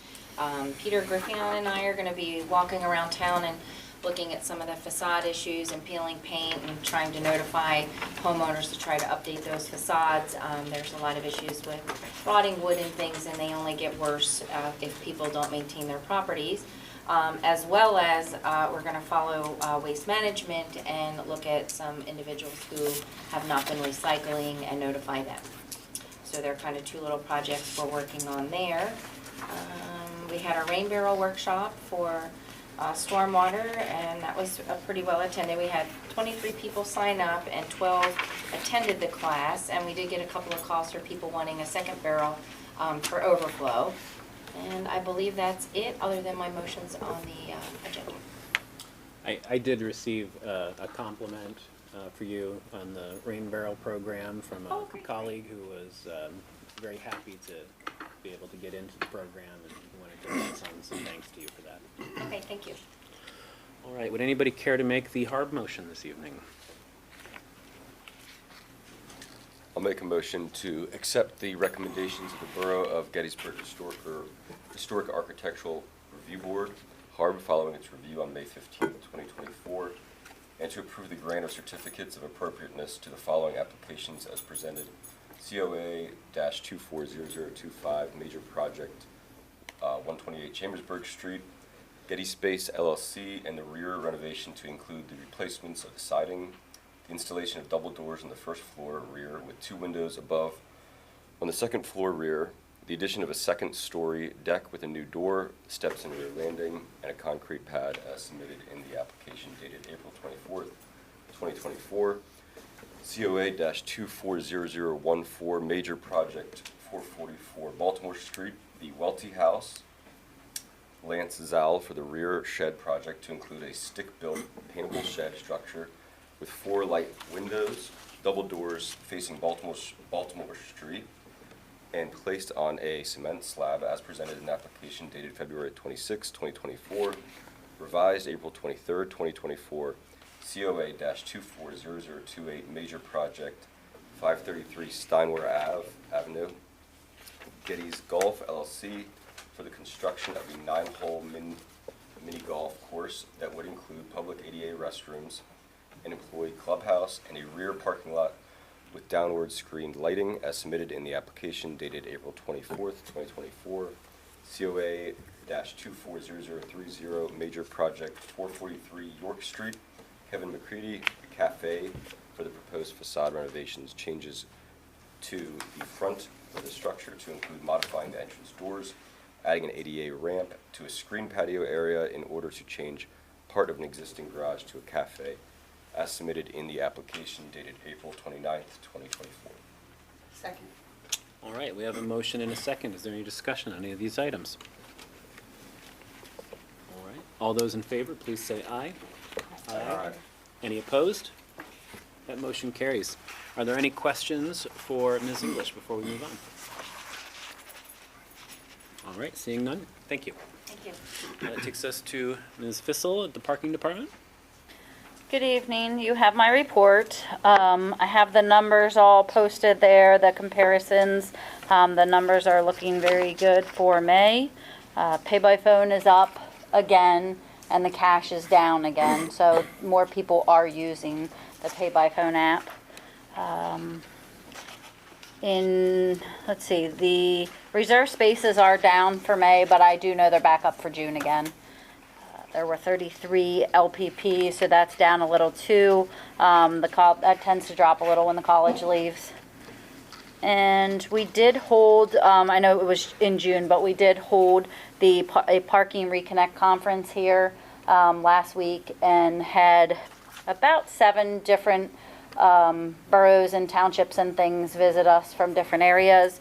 Peter Griffin and I are going to be walking around town and looking at some of the facade issues and peeling paint and trying to notify homeowners to try to update those facades. There's a lot of issues with rotting wood and things, and they only get worse if people don't maintain their properties. As well as we're going to follow waste management and look at some individuals who have not been recycling and notify them. So they're kind of two little projects we're working on there. We had our rain barrel workshop for stormwater, and that was pretty well attended. We had 23 people sign up and 12 attended the class, and we did get a couple of calls for people wanting a second barrel for overflow. And I believe that's it, other than my motions on the agenda. I did receive a compliment for you on the rain barrel program from a colleague who was very happy to be able to get into the program, and wanted to pass on some thanks to you for that. Okay, thank you. All right, would anybody care to make the Harb motion this evening? I'll make a motion to accept the recommendations of the Borough of Gettysburg Historic Architectural Review Board, HARB, following its review on May 15, 2024, and to approve the grant of certificates of appropriateness to the following applications as presented. COA-240025, Major Project 128 Chambersburg Street, Getty Space LLC, and the rear renovation to include the replacements of the siding, the installation of double doors on the first floor rear with 2 windows above. On the second floor rear, the addition of a second-story deck with a new door, steps and rear landing, and a concrete pad as submitted in the application. application dated April 24th, 2024. COA-240014, major project 444 Baltimore Street, the Welty House. Liens for the rear shed project to include a stick-built paintable shed structure with 4 light windows, double doors facing Baltimore Street, and placed on a cement slab as presented in application dated February 26, 2024, revised April 23, 2024, COA-240028, major project 533 Steinway Avenue, Getty's Golf LLC, for the construction of a 9-hole mini golf course that would include public ADA restrooms, an employee clubhouse, and a rear parking lot with downward screened lighting as submitted in the application dated April 24th, 2024. COA-240030, major project 443 York Street, Kevin McCready Cafe, for the proposed facade renovations, changes to the front of the structure to include modifying the entrance doors, adding an ADA ramp to a screen patio area in order to change part of an existing garage to a cafe, as submitted in the application dated April 29th, 2024. Second. All right, we have a motion and a second. Is there any discussion on any of these items? All right, all those in favor, please say aye. Aye. Any opposed? That motion carries. Are there any questions for Ms. English before we move on? All right, seeing none, thank you. Thank you. That takes us to Ms. Fissel at the Parking Department. Good evening. You have my report. I have the numbers all posted there, the comparisons. The numbers are looking very good for May. Pay by phone is up again, and the cash is down again. So more people are using the pay by phone app. Let's see, the reserve spaces are down for May, but I do know they're back up for June again. There were 33 LPP, so that's down a little too. That tends to drop a little when the college leaves. And we did hold, I know it was in June, but we did hold a Parking Reconnect conference here last week and had about 7 different boroughs and townships and things visit us from different areas.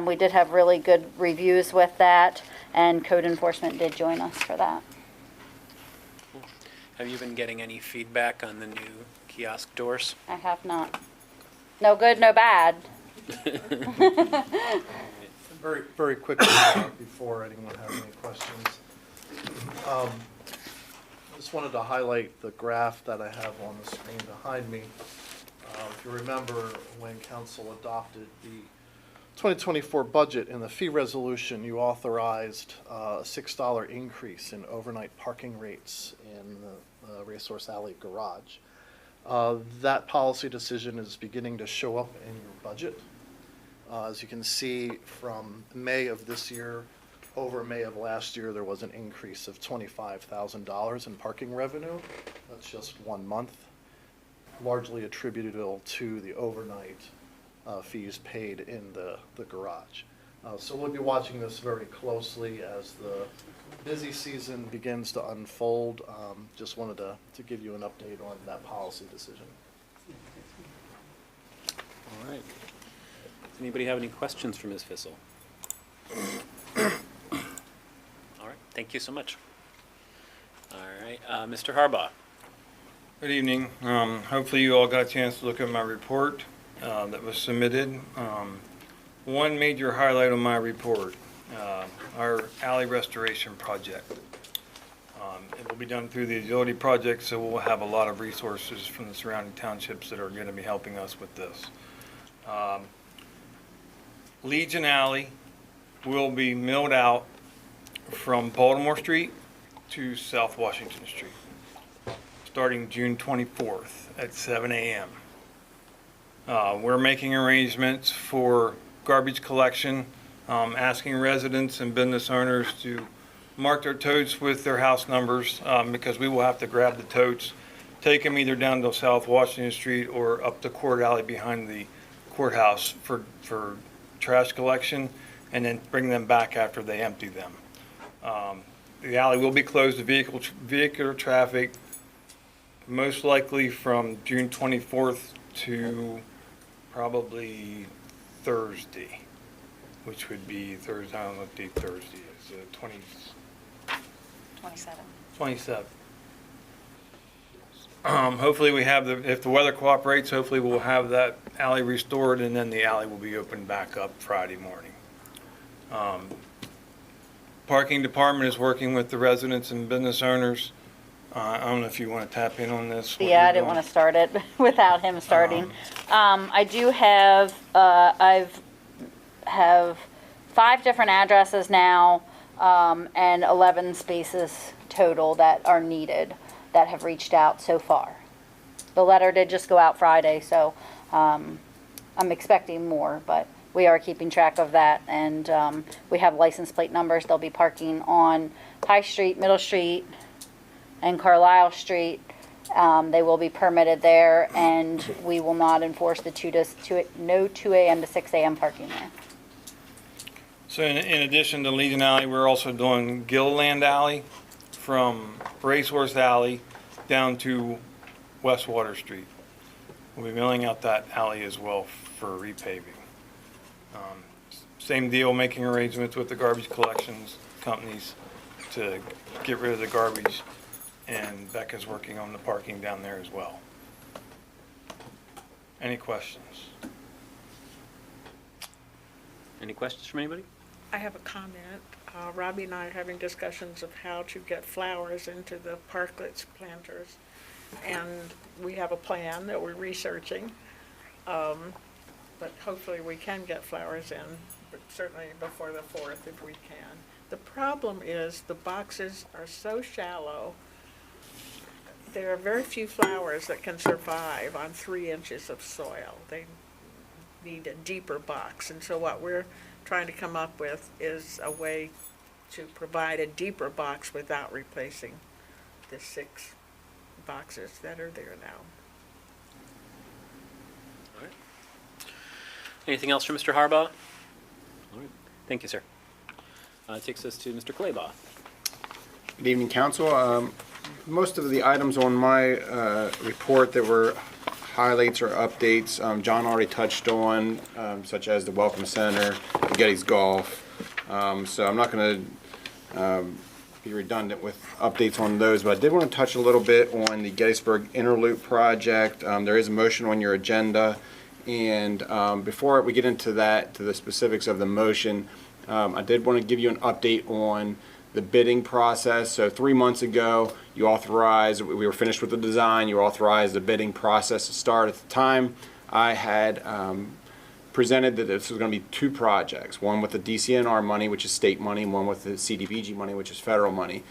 We did have really good reviews with that, and code enforcement did join us for that. Have you been getting any feedback on the new kiosk doors? I have not. No good, no bad. Very, very quickly, before anyone has any questions. I just wanted to highlight the graph that I have on the screen behind me. If you remember, when council adopted the 2024 budget in the fee resolution, you authorized a $6 increase in overnight parking rates in the Racehorse Alley garage. That policy decision is beginning to show up in your budget. As you can see, from May of this year over May of last year, there was an increase of $25,000 in parking revenue. That's just 1 month, largely attributable to the overnight fees paid in the garage. So we'll be watching this very closely as the busy season begins to unfold. Just wanted to give you an update on that policy decision. All right. Does anybody have any questions for Ms. Fissel? All right, thank you so much. All right, Mr. Harbaugh. Good evening. Hopefully you all got a chance to look at my report that was submitted. One major highlight of my report, our alley restoration project. It will be done through the agility project, so we'll have a lot of resources from the surrounding townships that are going to be helping us with this. Legion Alley will be milled out from Baltimore Street to South Washington Street, starting June 24th at 7 a.m. We're making arrangements for garbage collection, asking residents and business owners to mark their totes with their house numbers, because we will have to grab the totes, take them either down to South Washington Street or up the court alley behind the courthouse for trash collection, and then bring them back after they empty them. The alley will be closed to vehicular traffic most likely from June 24th to probably Thursday, which would be Thursday, I don't know what day Thursday is, 27th. Hopefully we have if the weather cooperates, hopefully we'll have that alley restored, and then the alley will be opened back up Friday morning. Parking department is working with the residents and business owners. I don't know if you want to tap in on this. what Yeah, you're I didn't doing. want to start it without him starting. I do have, have 5 different addresses now, and 11 spaces total that are needed, that have reached out so far. The letter did just go out Friday, so, I'm expecting more, but we are keeping track of that, and, we have license plate numbers. They'll be parking on High Street, Middle Street, and Carlisle Street. They will be permitted there, and we will not enforce the no 2 a.m. to 6 a.m. parking there. So in addition to Legion Alley, we're also doing Gilliland Alley from Racehorse Alley down to West Water Street. We'll be milling out that alley as well for repaving. Same deal, making arrangements with the garbage collections companies to get rid of the garbage, and Becca's working on the parking down there as well. Any questions? Any questions from anybody? I have a comment. Robbie and I are having discussions of how to get flowers into the parklets planters. And we have a plan that we're researching. But hopefully we can get flowers in, but certainly before the 4th if we can. The problem is the boxes are so shallow. There are very few flowers that can survive on 3 inches of soil. They need a deeper box. And so what we're trying to come up with is a way to provide a deeper box without replacing the 6 boxes that are there now. All right. Anything else from Mr. Harbaugh? All right. Thank you, sir. Takes us to Mr. Clabaugh. Good evening, Council. Most of the items on my report that were highlights or updates, John already touched on, such as the Welcome Center, the Getty's Golf. So I'm not going to be redundant with updates on those, but I did want to touch a little bit on the Gettysburg Interloop project. There is a motion on your agenda, and before we get into that, to the specifics of the motion, I did want to give you an update on the bidding process. So 3 months ago, you authorized, we were finished with the design, you authorized the bidding process to start. At the time, I had presented that this was going to be 2 projects, one with the DCNR money, which is state money, and one with the CDBG money, which is federal money.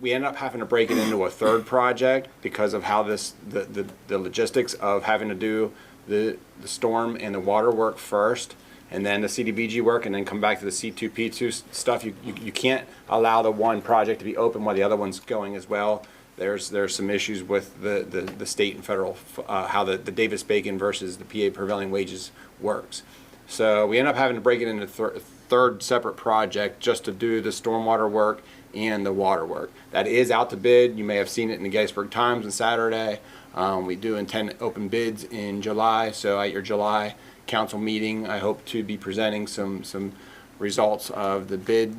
We ended up having to break it into a 3rd project because of how the logistics of having to do the storm and the water work first, and then the CDBG work, and then come back to the C2P2 stuff. You can't allow the one project to be open while the other one's going as well. There's some issues with the state and federal, how the Davis-Bacon versus the PA prevailing wages works. So we end up having to break it into a 3rd separate project just to do the stormwater work and the water work. That is out to bid. You may have seen it in the Gettysburg Times on Saturday. We do intend to open bids in July, so at your July council meeting, I hope to be presenting some results of the bid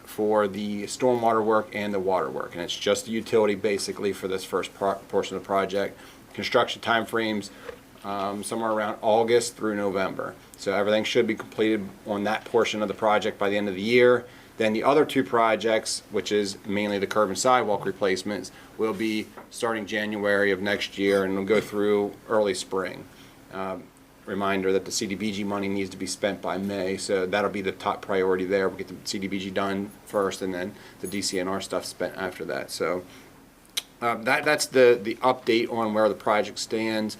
for the stormwater work and the water work, and it's just the utility basically for this first portion of the project. Construction timeframes somewhere around August through November, so everything should be completed on that portion of the project by the end of the year. Then the other 2 projects, which is mainly the curb and sidewalk replacements, will be starting January of next year, and will go through early spring. Reminder that the CDBG money needs to be spent by May, so that'll be the top priority there. We'll get the CDBG done first, and then the DCNR stuff spent after that. So that's the update on where the project stands.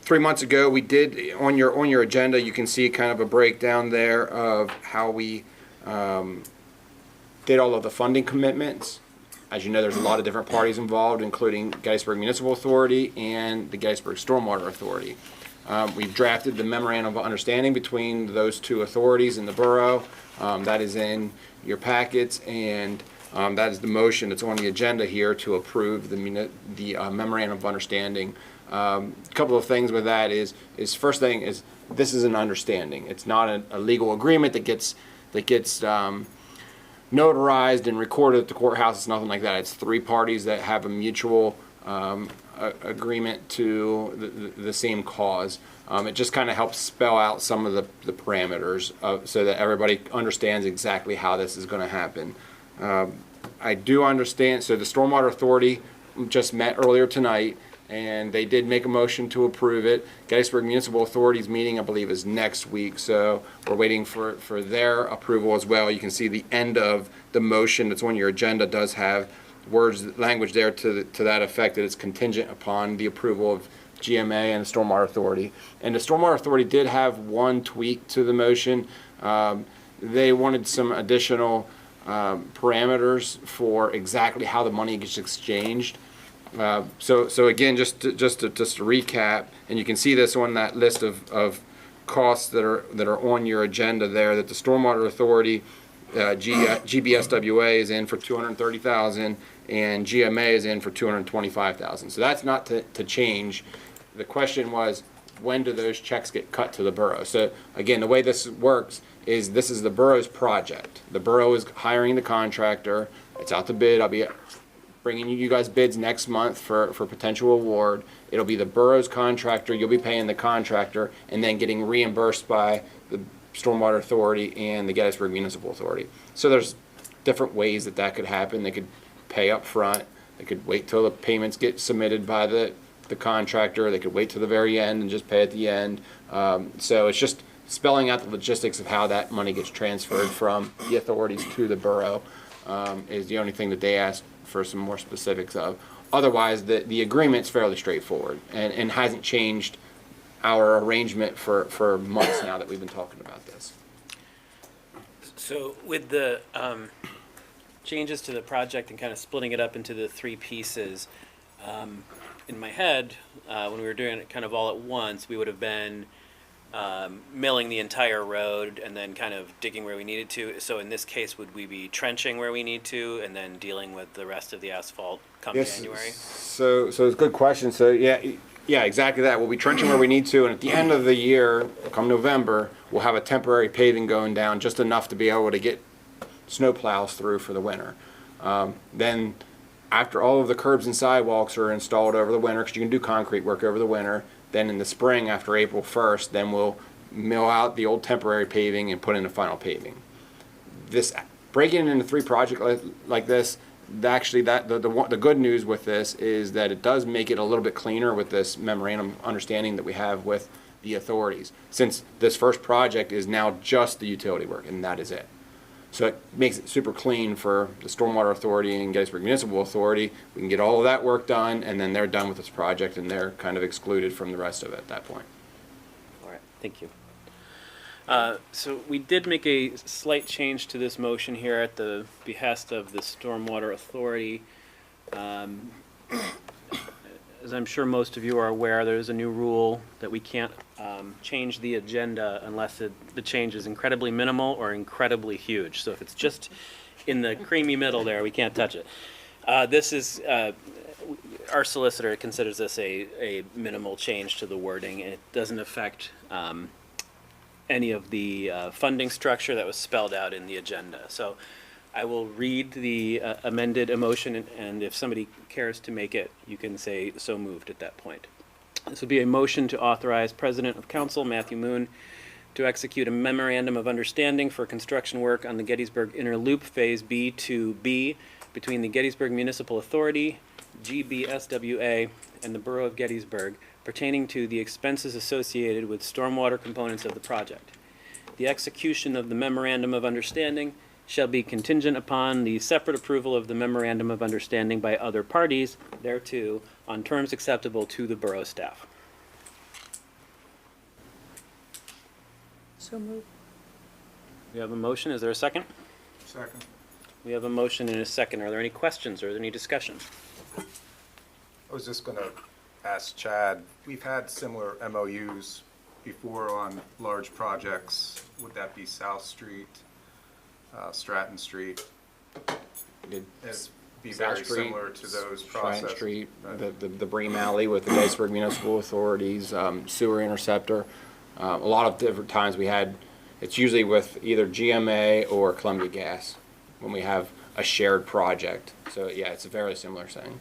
3 months ago, we did on your agenda. You can see kind of a breakdown there of how we did all of the funding commitments. As you know, there's a lot of different parties involved, including Gettysburg Municipal Authority and the Gettysburg Stormwater Authority. We've drafted the memorandum of understanding between those 2 authorities in the borough. That is in your packets, and That is the motion that's on the agenda here to approve the memorandum of understanding. A couple of things with that is first thing is this is an understanding. It's not a legal agreement that gets notarized and recorded at the courthouse. It's nothing like that. It's three parties that have a mutual agreement to the same cause. It just kind of helps spell out some of the parameters so that everybody understands exactly how this is going to happen. I do understand, so the Stormwater Authority just met earlier tonight, and they did make a motion to approve it. Gettysburg Municipal Authority's meeting, I believe, is next week, so we're waiting for their approval as well. You can see the end of the motion that's on your agenda does have language there to that effect, that it's contingent upon the approval of GMA and the Stormwater Authority. And the Stormwater Authority did have one tweak to the motion. They wanted some additional parameters for exactly how the money gets exchanged. So again, just to recap, and you can see this on that list of costs that are on your agenda there, that the Stormwater Authority, GBSWA is in for $230,000 and GMA is in for $225,000. So that's not to change. The question was, when do those checks get cut to the borough? So again, the way this works is this is the borough's project. The borough is hiring the contractor. It's out to bid. I'll be bringing you guys bids next month for potential award. It'll be the borough's contractor. You'll be paying the contractor and then getting reimbursed by the Stormwater Authority and the Gettysburg Municipal Authority. So there's different ways that could happen. They could pay up front. They could wait till the payments get submitted by the contractor. They could wait till the very end and just pay at the end. So it's just spelling out the logistics of how that money gets transferred from the authorities to the borough is the only thing that they asked for some more specifics of. Otherwise, the agreement's fairly straightforward and hasn't changed our arrangement for months now that we've been talking about this. So with the changes to the project and kind of splitting it up into the three pieces, in my head, when we were doing it kind of all at once, we would have been milling the entire road and then kind of digging where we needed to. So in this case, would we be trenching where we need to and then dealing with the rest of the asphalt come January? So it's a good question. So yeah, exactly that. We'll be trenching where we need to, and at the end of the year, come November, we'll have a temporary paving going down, just enough to be able to get snow plows through for the winter. Then after all of the curbs and sidewalks are installed over the winter, because you can do concrete work over the winter, then in the spring, after April 1st, then we'll mill out the old temporary paving and put in the final paving. This breaking it into three projects like this, actually, the good news with this is that it does make it a little bit cleaner with this memorandum of understanding that we have with the authorities, since this first project is now just the utility work, and that is it. So it makes it super clean for the Stormwater Authority and Gettysburg Municipal Authority. We can get all of that work done, and then they're done with this project, and they're kind of excluded from the rest of it at that point. All right, thank you. So we did make a slight change to this motion here at the behest of the Stormwater Authority. As I'm sure most of you are aware, there's a new rule that we can't change the agenda unless the change is incredibly minimal or incredibly huge. So if it's just in the creamy middle there, we can't touch it. This is, our solicitor considers this a minimal change to the wording. It doesn't affect any of the funding structure that was spelled out in the agenda. So I will read the amended motion, and if somebody cares to make it, you can say so moved at that point. This would be a motion to authorize President of Council Matthew Moon to execute a memorandum of understanding for construction work on the Gettysburg Inner Loop Phase B2B between the Gettysburg Municipal Authority, GBSWA, and the Borough of Gettysburg pertaining to the expenses associated with stormwater components of the project. The execution of the memorandum of understanding shall be contingent upon the separate approval of the memorandum of understanding by other parties thereto on terms acceptable to the borough staff. So moved. We have a motion. Is there a second? Second. We have a motion and a second. Are there any questions or any discussion? I was just going to ask Chad, we've had similar MOUs before on large projects. Would that be South Street, Stratton Street? We did It'd be South very Street, similar to those Bryant processes. Street, Right. the Bream Alley with the Gettysburg Municipal Authorities, sewer interceptor. A lot of different times we had, it's usually with either GMA or Columbia Gas when we have a shared project. So yeah, it's a very similar thing.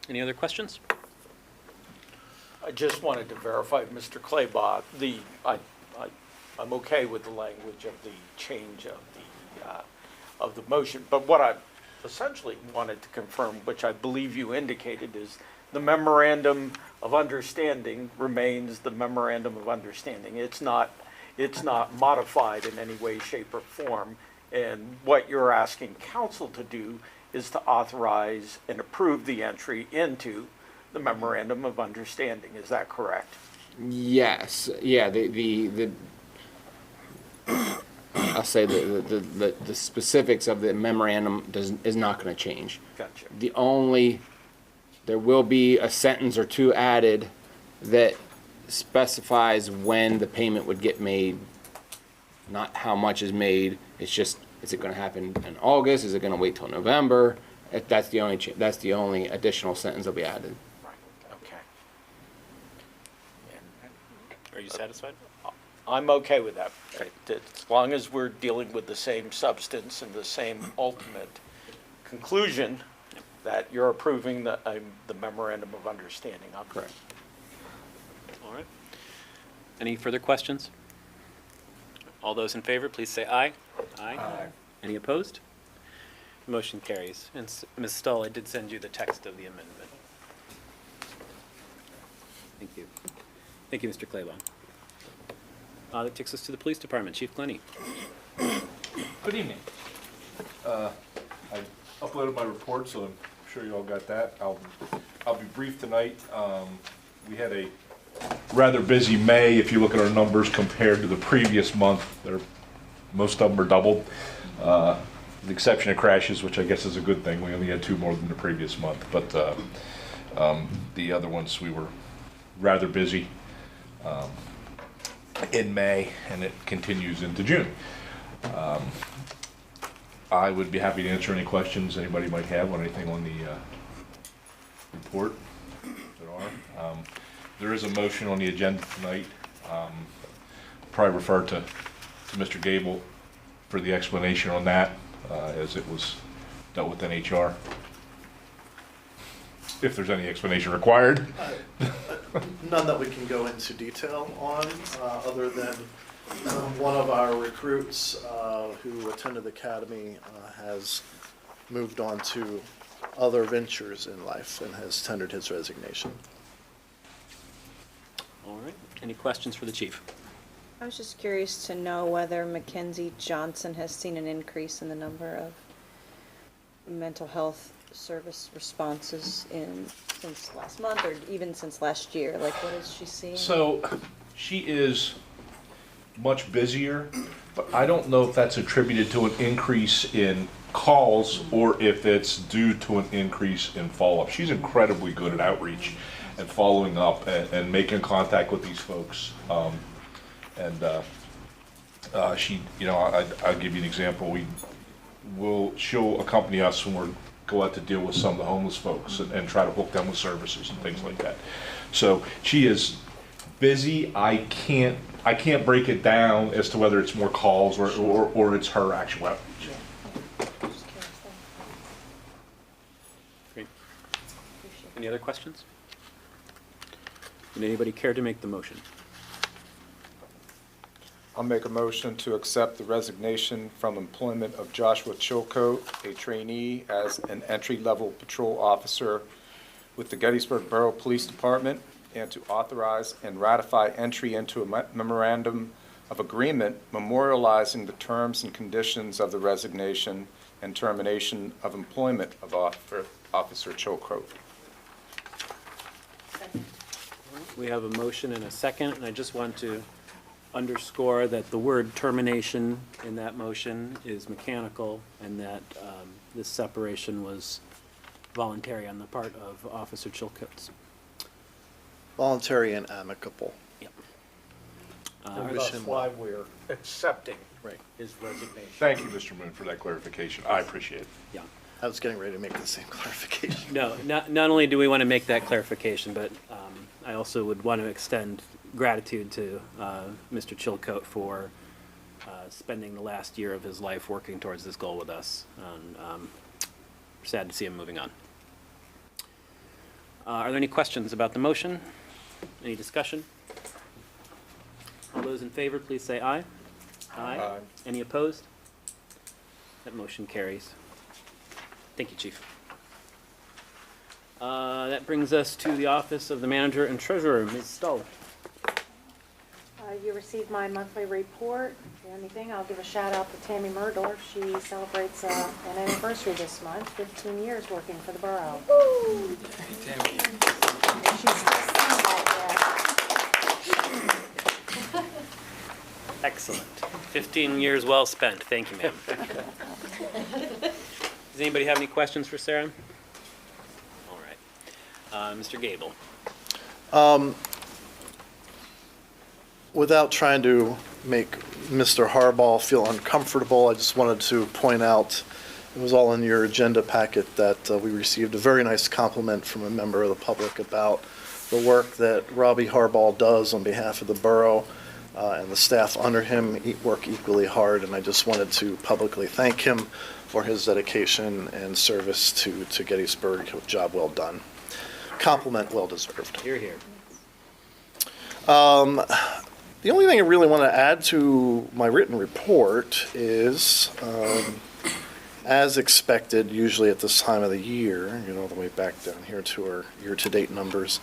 Any other questions? I just wanted to verify, Mr. Clabaugh, I'm okay with the language of the change of the motion, but what I essentially wanted to confirm, which I believe you indicated, is the memorandum of understanding remains the memorandum of understanding. It's not modified in any way, shape, or form, and what you're asking council to do is to authorize and approve the entry into the memorandum of understanding. Is that correct? Yes, yeah, I'll say the specifics of the memorandum is not gonna change. Gotcha. There will be a sentence or two added that specifies when the payment would get made, not how much is made. It's just, is it gonna happen in August? Is it gonna wait till November? That's the only additional sentence that'll be added. Right, okay. Are you satisfied? I'm okay with that. Great. As long as we're dealing with the same substance and the same ultimate conclusion, that you're approving the memorandum of understanding. I'm Correct. All right. Any further questions? All those in favor, please say aye. Aye. Any opposed? Motion carries. And Ms. Stull, I did send you the text of the amendment. Thank you. Thank you, Mr. Clabaugh. That takes us to the police department. Chief Glennie. Good evening. I uploaded my report, so I'm sure you all got that. I'll be brief tonight. We had a rather busy May. If you look at our numbers compared to the previous month, most of them are doubled. With the exception of crashes, which I guess is a good thing. We only had 2 more than the previous month, but the other ones we were rather busy in May, and it continues into June. I would be happy to answer any questions anybody might have on anything on the report. There is a motion on the agenda tonight. Probably refer to Mr. Gable for the explanation on that, as it was dealt with in HR. If there's any explanation required. None that we can go into detail on, other than one of our recruits who attended the academy has moved on to other ventures in life and has tendered his resignation. All right. Any questions for the chief? I was just curious to know whether Mackenzie Johnson has seen an increase in the number of mental health service responses since last month or even since last year. Like, what is she seeing? So she is much busier, but I don't know if that's attributed to an increase in calls or if it's due to an increase in follow-up. She's incredibly good at outreach and following up and making contact with these folks. She, I'll give you an example. She'll accompany us when we go out to deal with some of the homeless folks and try to hook them with services and things like that. So she is busy. I can't break it down as to whether it's more calls or it's her actual outreach. Great. Any other questions? Would anybody care to make the motion? I'll make a motion to accept the resignation from employment of Joshua Chilcote, a trainee, as an entry-level patrol officer with the Gettysburg Borough Police Department, and to authorize and ratify entry into a memorandum of agreement memorializing the terms and conditions of the resignation and termination of employment of Officer Chilcote. We have a motion and a second, and I just want to underscore that the word termination in that motion is mechanical and that this separation was voluntary on the part of Officer Chilcote. Voluntary and amicable. Yep. And wish that's him why well. we're accepting Right. his resignation. Thank you, Mr. Moon, for that clarification. I appreciate it. Yeah. I was getting ready to make the same clarification. No, not only do we want to make that clarification, but I also would want to extend gratitude to Mr. Chilcote for spending the last year of his life working towards this goal with us. And sad to see him moving on. Are there any questions about the motion? Any discussion? All those in favor, please say aye. Aye. Any opposed? That motion carries. Thank you, Chief. That brings us to the Office of the Manager and Treasurer, Ms. Stoll. You received my monthly report. If there's anything, I'll give a shout out to Tammy Murdorf. She celebrates an anniversary this month, 15 years working for the borough. Woo! Tammy. She's still out. Excellent. 15 years well spent. Thank you, ma'am. Does anybody have any questions for Sarah? All right. Mr. Gable. Without trying to make Mr. Harbaugh feel uncomfortable, I just wanted to point out, it was all in your agenda packet, that we received a very nice compliment from a member of the public about the work that Robbie Harbaugh does on behalf of the borough, and the staff under him work equally hard, and I just wanted to publicly thank him for his dedication and service to Gettysburg. Job well done. Compliment well deserved. Hear, hear. The only thing I really want to add to my written report is, as expected, usually at this time of the year, all the way back down here to our year-to-date numbers,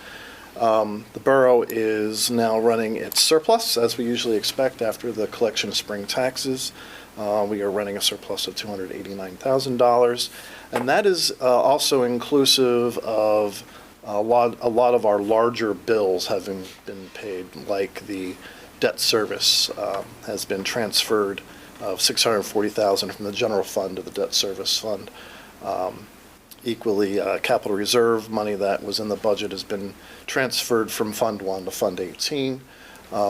the borough is now running its surplus, as we usually expect after the collection of spring taxes. We are running a surplus of $289,000, and that is also inclusive of a lot of our larger bills having been paid, like the debt service has been transferred of $640,000 from the general fund to the debt service fund. Equally, capital reserve money that was in the budget has been transferred from Fund 1 to Fund 18.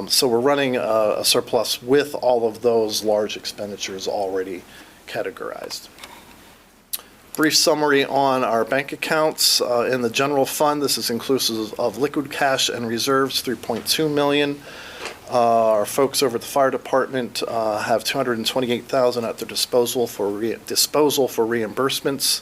So we're running a surplus with all of those large expenditures already categorized. Brief summary on our bank accounts. In the general fund, this is inclusive of liquid cash and reserves, $3.2 million. Our folks over at the fire department have $228,000 at their disposal for reimbursements.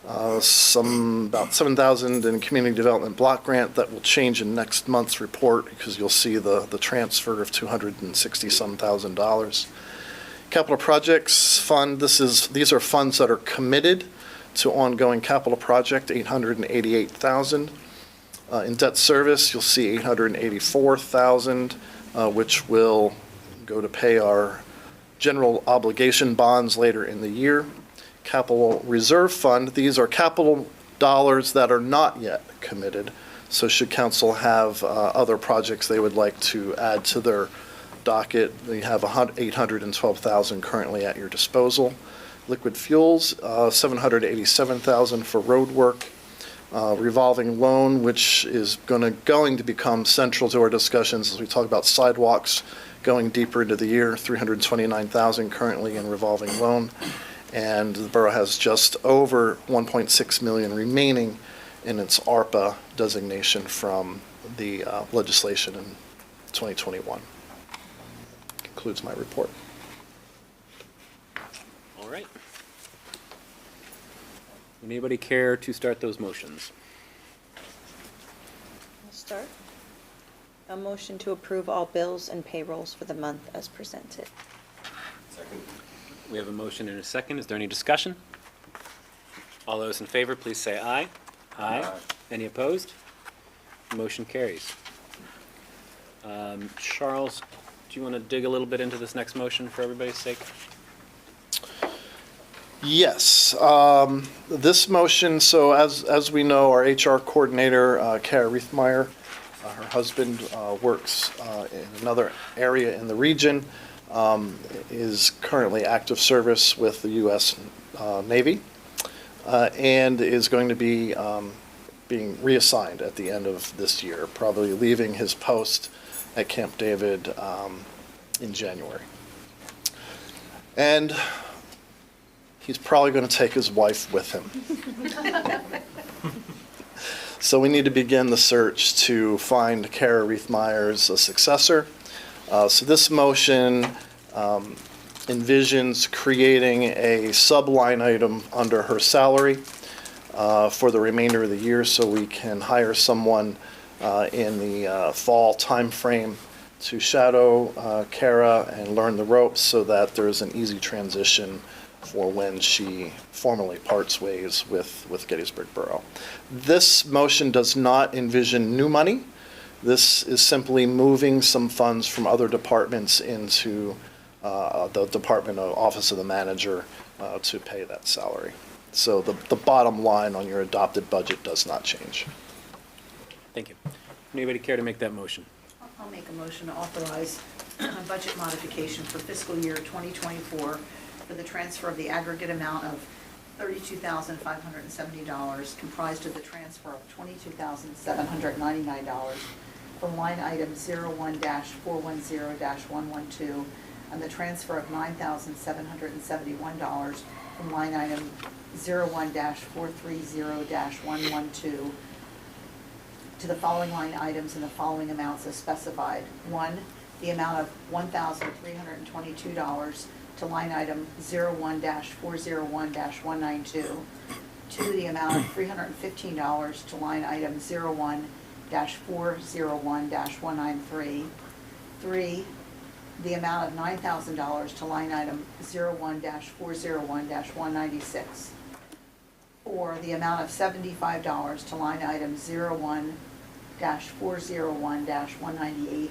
About $7,000 in community development block grant that will change in next month's report, because you'll see the transfer of $260,000. Capital projects fund. These are funds that are committed to ongoing capital project, $888,000. In debt service, you'll see $884,000. Which will go to pay our general obligation bonds later in the year. Capital Reserve Fund, these are capital dollars that are not yet committed. So should council have other projects they would like to add to their docket, you have $812,000 currently at your disposal. Liquid fuels, $787,000 for road work. Revolving loan, which is going to become central to our discussions as we talk about sidewalks going deeper into the year, $329,000 currently in revolving loan. And the borough has just over $1.6 million remaining in its ARPA designation from the legislation in 2021. Concludes my report. All right. Anybody care to start those motions? I'll start. A motion to approve all bills and payrolls for the month as presented. Second. We have a motion and a second. Is there any discussion? All those in favor, please say aye. Aye. Any opposed? Motion carries. Charles, do you want to dig a little bit into this next motion for everybody's sake? Yes. This motion, so as we know, our HR coordinator, Kara Riethmeyer, her husband works in another area in the region, is currently active service with the U.S. Navy, and is going to be being reassigned at the end of this year, probably leaving his post at Camp David in January. And he's probably going to take his wife with him. So we need to begin the search to find Kara Reith-Myers a successor. So this motion envisions creating a sub-line item under her salary for the remainder of the year so we can hire someone in the fall timeframe to shadow Kara and learn the ropes so that there's an easy transition for when she formally parts ways with Gettysburg Borough. This motion does not envision new money. This is simply moving some funds from other departments into the Department of Office of the Manager to pay that salary. So the bottom line on your adopted budget does not change. Thank you. Anybody care to make that motion? I'll make a motion to authorize a budget modification for fiscal year 2024 for the transfer of the aggregate amount of $32,570, comprised of the transfer of $22,799 from line item 01-410-112, and the transfer of $9,771 from line item 01-430-112 to the following line items in the following amounts as specified. 1, the amount of $1,322 to line item 01-401-192. 2, the amount of $315 to line item 01-401-193. 3, the amount of $9,000 to line item 01-401-196. 4, the amount of $75 to line item 01-401-198.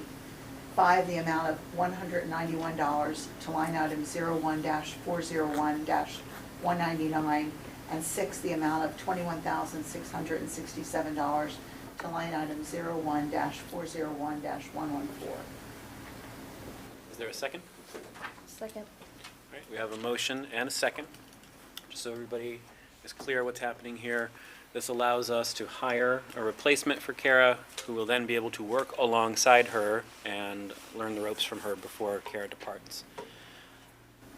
5, the amount of $191 to line item 01-401-199. And 6, the amount of $21,667 to line item 01-401-114. Is there a second? Second. All right, we have a motion and a second. Just so everybody is clear what's happening here, this allows us to hire a replacement for Kara, who will then be able to work alongside her and learn the ropes from her before Kara departs.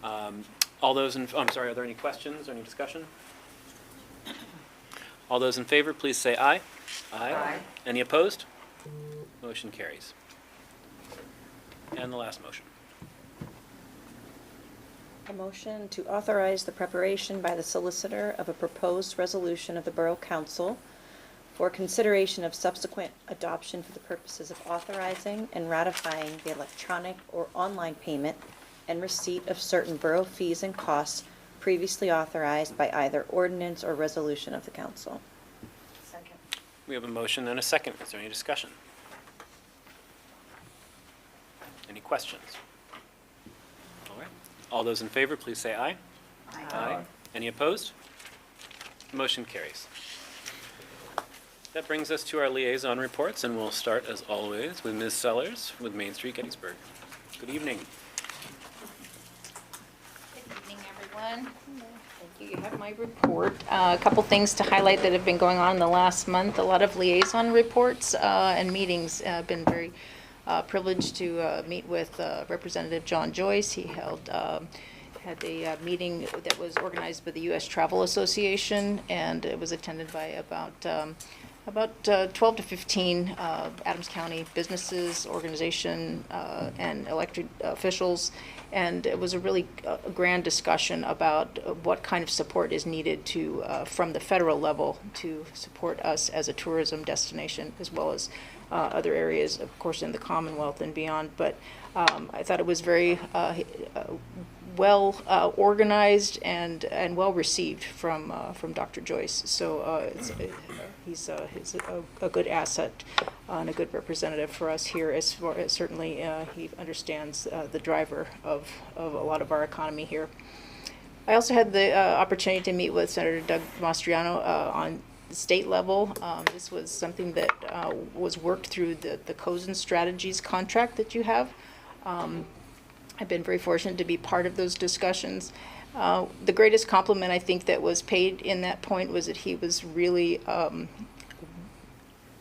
All those in, I'm sorry, are there any questions or any discussion? All those in favor, please say aye. Aye. Any opposed? Motion carries. And the last motion. A motion to authorize the preparation by the solicitor of a proposed resolution of the Borough Council for consideration of subsequent adoption for the purposes of authorizing and ratifying the electronic or online payment and receipt of certain borough fees and costs previously authorized by either ordinance or resolution of the council. Second. We have a motion and a second. Is there any discussion? Any questions? All right. All those in favor, please say aye. Aye. Any opposed? Motion carries. That brings us to our liaison reports, and we'll start, as always, with Ms. Sellers with Main Street, Gettysburg. Good evening. Good evening, everyone. Thank you. You have my report. A couple things to highlight that have been going on in the last month. A lot of liaison reports and meetings. Been very privileged to meet with Representative John Joyce. He had a meeting that was organized by the U.S. Travel Association, and it was attended by about 12 to 15 Adams County businesses, organization, and elected officials. And it was a really grand discussion about what kind of support is needed to from the federal level to support us as a tourism destination, as well as other areas, of course, in the Commonwealth and beyond. But I thought it was very well organized and well received from Dr. Joyce. So he's a good asset and a good representative for us here. As far as certainly he understands the driver of a lot of our economy here. I also had the opportunity to meet with Senator Doug Mastriano on the state level. This was something that was worked through the Cozen Strategies contract that you have. I've been very fortunate to be part of those discussions. The greatest compliment I think that was paid in that point was that he was really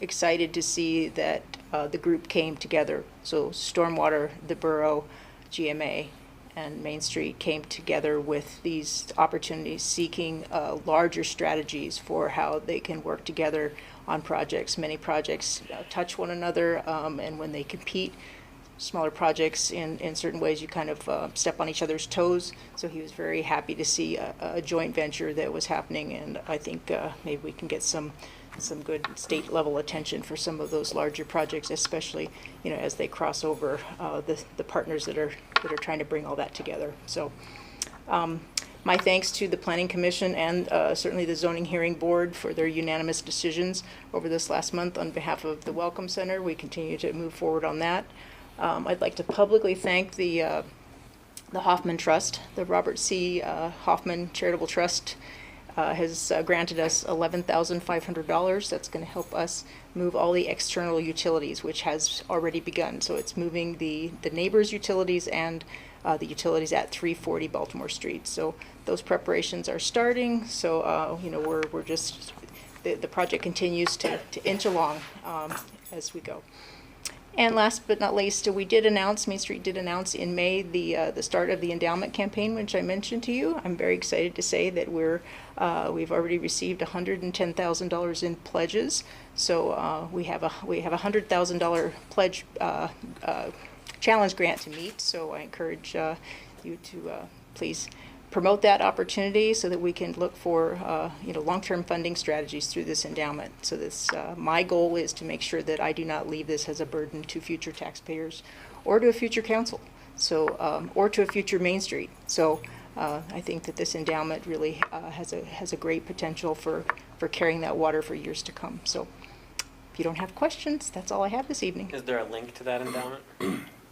excited to see that the group came together. So Stormwater, the borough, GMA, and Main Street came together with these opportunities, seeking larger strategies for how they can work together on projects. Many projects touch one another, and when they compete, smaller projects in certain ways, you kind of step on each other's toes. So he was very happy to see a joint venture that was happening, and I think maybe we can get some good state level attention for some of those larger projects, especially as they cross over the partners that are trying to bring all that together. So my thanks to the Planning Commission and certainly the Zoning Hearing Board for their unanimous decisions over this last month on behalf of the Welcome Center. We continue to move forward on that. I'd like to publicly thank the Hoffman Trust. The Robert C. Hoffman Charitable Trust has granted us $11,500. That's going to help us move all the external utilities, which has already begun. So it's moving the neighbors' utilities and the utilities at 340 Baltimore Street. So those preparations are starting. So we're just the project continues to inch along as we go. And last but not least, we did announce, Main Street did announce in May the start of the endowment campaign, which I mentioned to you. I'm very excited to say that we've already received $110,000 in pledges. So we have a $100,000 pledge challenge grant to meet. So I encourage you to please promote that opportunity so that we can look for long-term funding strategies through this endowment. So this my goal is to make sure that I do not leave this as a burden to future taxpayers or to a future council, so or to a future Main Street. So I think that this endowment really has a great potential for carrying that water for years to come. So if you don't have questions, that's all I have this evening. Is there a link to that endowment?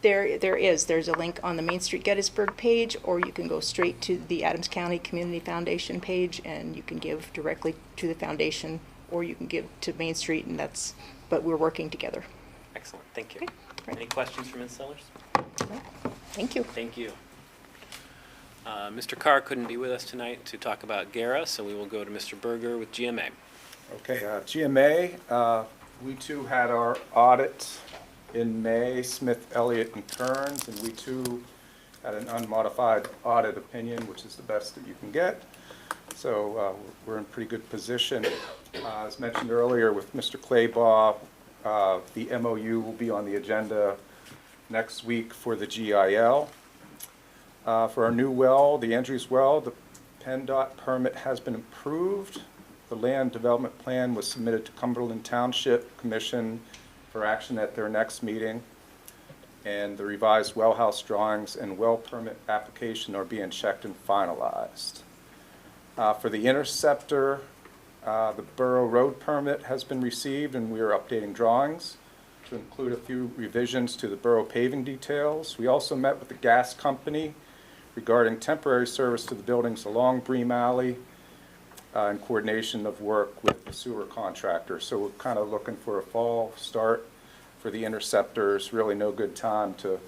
There's a link on the Main Street Gettysburg page, or you can go straight to the Adams County Community Foundation page, and you can give directly to the foundation, or you can give to Main Street, but we're working together. Excellent, thank you. Okay, right. Any questions from Ms. Sellers? Thank you. Thank you. Mr. Carr couldn't be with us tonight to talk about GARA, so we will go to Mr. Berger with GMA. Okay, GMA, we too had our audit in May, Smith, Elliott, and Kearns, and we too had an unmodified audit opinion, which is the best that you can get. So we're in pretty good position. As mentioned earlier with Mr. Clabaugh, the MOU will be on the agenda next week for the GIL. For our new well, the Andrews well, the PennDOT permit has been approved. The land development plan was submitted to Cumberland Township Commission for action at their next meeting, and the revised well house drawings and well permit application are being checked and finalized. For the interceptor, the borough road permit has been received, and we are updating drawings to include a few revisions to the borough paving details. We also met with the gas company regarding temporary service to the buildings along Bream Alley in coordination of work with the sewer contractor. So we're kind of looking for a fall start for the interceptors. Really no good time to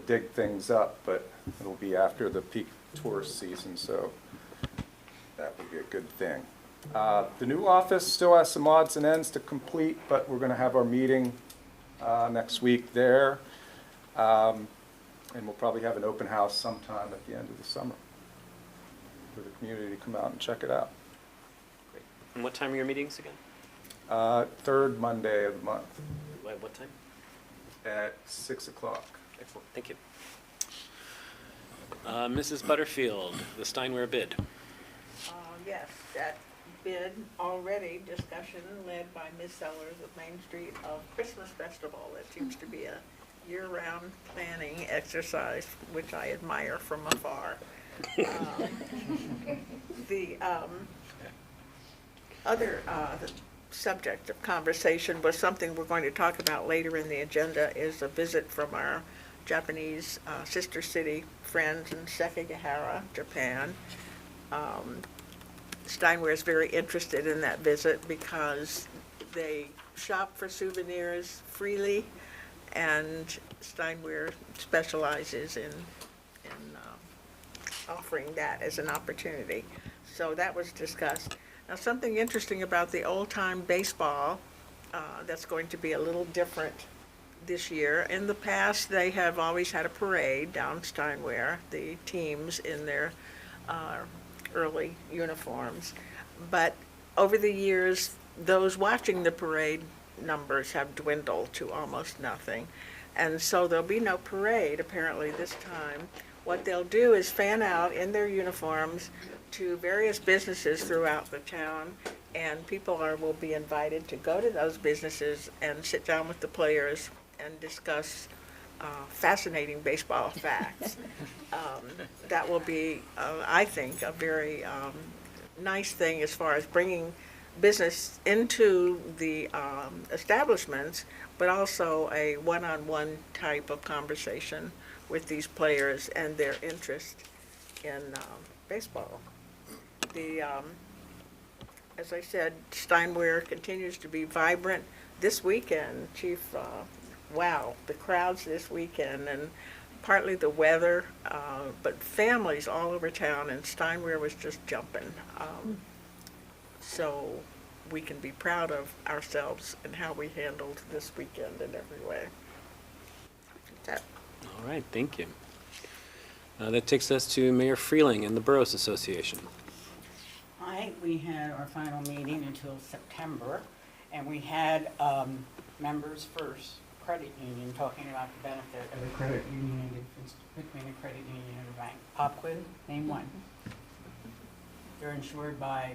dig things up, but it'll be after the peak tourist season, so that would be a good thing. The new office still has some odds and ends to complete, but we're going to have our meeting next week there. And we'll probably have an open house sometime at the end of the summer for the community to come out and check it out. Great. And what time are your meetings again? Third Monday of the month. At what time? At 6 o'clock. Excellent, thank you. Mrs. Butterfield, the Steinware bid. Yes, that bid already discussion led by Ms. Sellers of Main Street of Christmas Festival. That seems to be a year-round planning exercise, which I admire from afar. The other subject of conversation was something we're going to talk about later in the agenda, is a visit from our Japanese sister city friends in Sekigahara, Japan. Steinware is very interested in that visit because they shop for souvenirs freely, and Steinware specializes in offering that as an opportunity. So that was discussed. Now, something interesting about the old-time baseball that's going to be a little different this year. In the past, they have always had a parade down Steinway, the teams in their early uniforms. But over the years, those watching the parade numbers have dwindled to almost nothing. And so there'll be no parade apparently this time. What they'll do is fan out in their uniforms to various businesses throughout the town, and people will be invited to go to those businesses and sit down with the players and discuss fascinating baseball facts. That will be, I think, a very nice thing as far as bringing business into the establishments, but also a one-on-one type of conversation with these players and their interest in baseball. As I said, Steinway continues to be vibrant. This weekend, Chief, wow, the crowds this weekend, and partly the weather, but families all over town, and Steinway was just jumping. So we can be proud of ourselves and how we handled this weekend in every way. That. All right, thank you. That takes us to Mayor Freeling and the Boroughs Association. Hi, we had our final meeting until September, and we had members first, credit union, talking about the benefit of a credit union and the difference between a credit union and a bank. Popquin, name one. They're insured by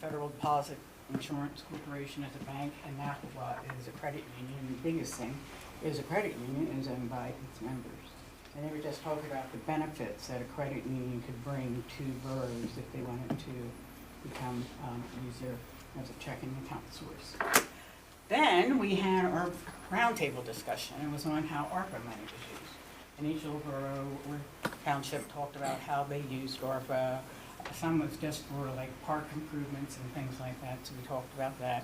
Federal Deposit Insurance Corporation as a bank, and Clabaugh is a credit union. The biggest thing is a credit union is owned by its members. And they were just talking about the benefits that a credit union could bring to boroughs if they wanted to become easier as a checking account source. Then we had our roundtable discussion. It was on how ARPA money was used. And each little borough or township talked about how they used ARPA. Some was just for like park improvements and things like that, so we talked about that.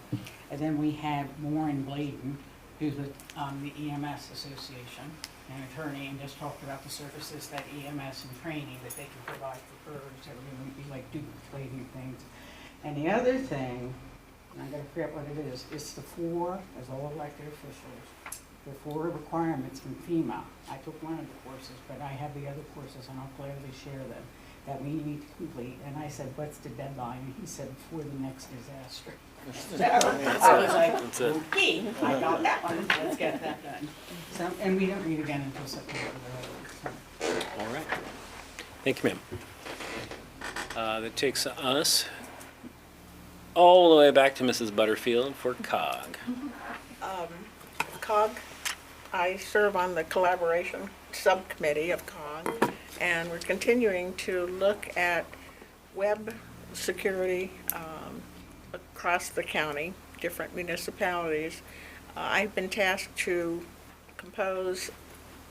And then we had Warren Bladen, who's with the EMS Association, an attorney, and just talked about the services that EMS and training that they can provide for boroughs, that we wouldn't be like duplicating things. And the other thing, and I'm gonna forget what it is, it's the four, as all elected officials, the four requirements from FEMA. I took one of the courses, but I have the other courses, and I'll gladly share them, that we need to complete. And I said, what's the deadline? And he said, before the next disaster. So I was like, okay, I got that one, let's get that done. So, and we don't meet again until September. All right. Thank you, ma'am. That takes us all the way back to Mrs. Butterfield for COG. COG, I serve on the collaboration subcommittee of COG, and we're continuing to look at web security across the county, different municipalities. I've been tasked to compose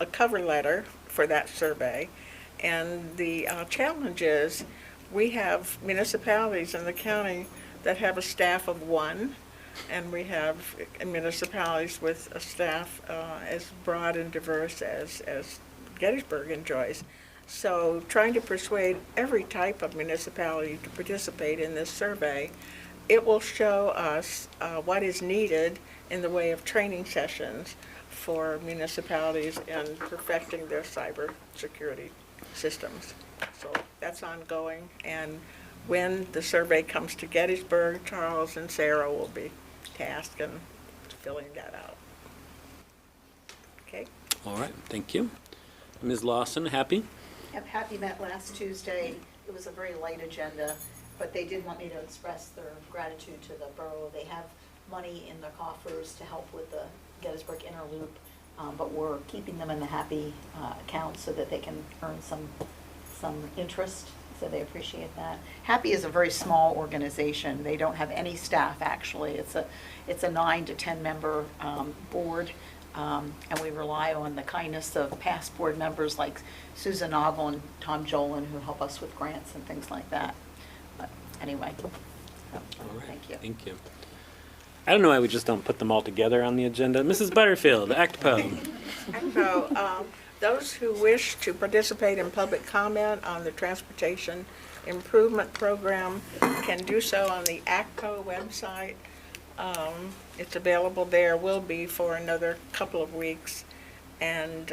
a cover letter for that survey, and the challenge is we have municipalities in the county that have a staff of one, and we have municipalities with a staff as broad and diverse as Gettysburg enjoys. So trying to persuade every type of municipality to participate in this survey, it will show us what is needed in the way of training sessions for municipalities in perfecting their cyber security systems. So that's ongoing, and when the survey comes to Gettysburg, Charles and Sarah will be tasked in filling that out. Okay? All right, thank you. Ms. Lawson, happy? Yep, Happy met last Tuesday. It was a very light agenda, but they did want me to express their gratitude to the borough. They have money in their coffers to help with the Gettysburg Inner Loop, but we're keeping them in the Happy account so that they can earn some interest, so they appreciate that. Happy is a very small organization. They don't have any staff, actually. It's a 9 to 10 member board. And we rely on the kindness of past board members like Susan Ogle and Tom Jolin, who help us with grants and things like that. But anyway, thank you. Thank you. I don't know why we just don't put them all together on the agenda. Mrs. Butterfield, ACTPO. ACTPO, those who wish to participate in public comment on the Transportation Improvement Program can do so on the ACTPO website. It's available there, will be for another couple of weeks, and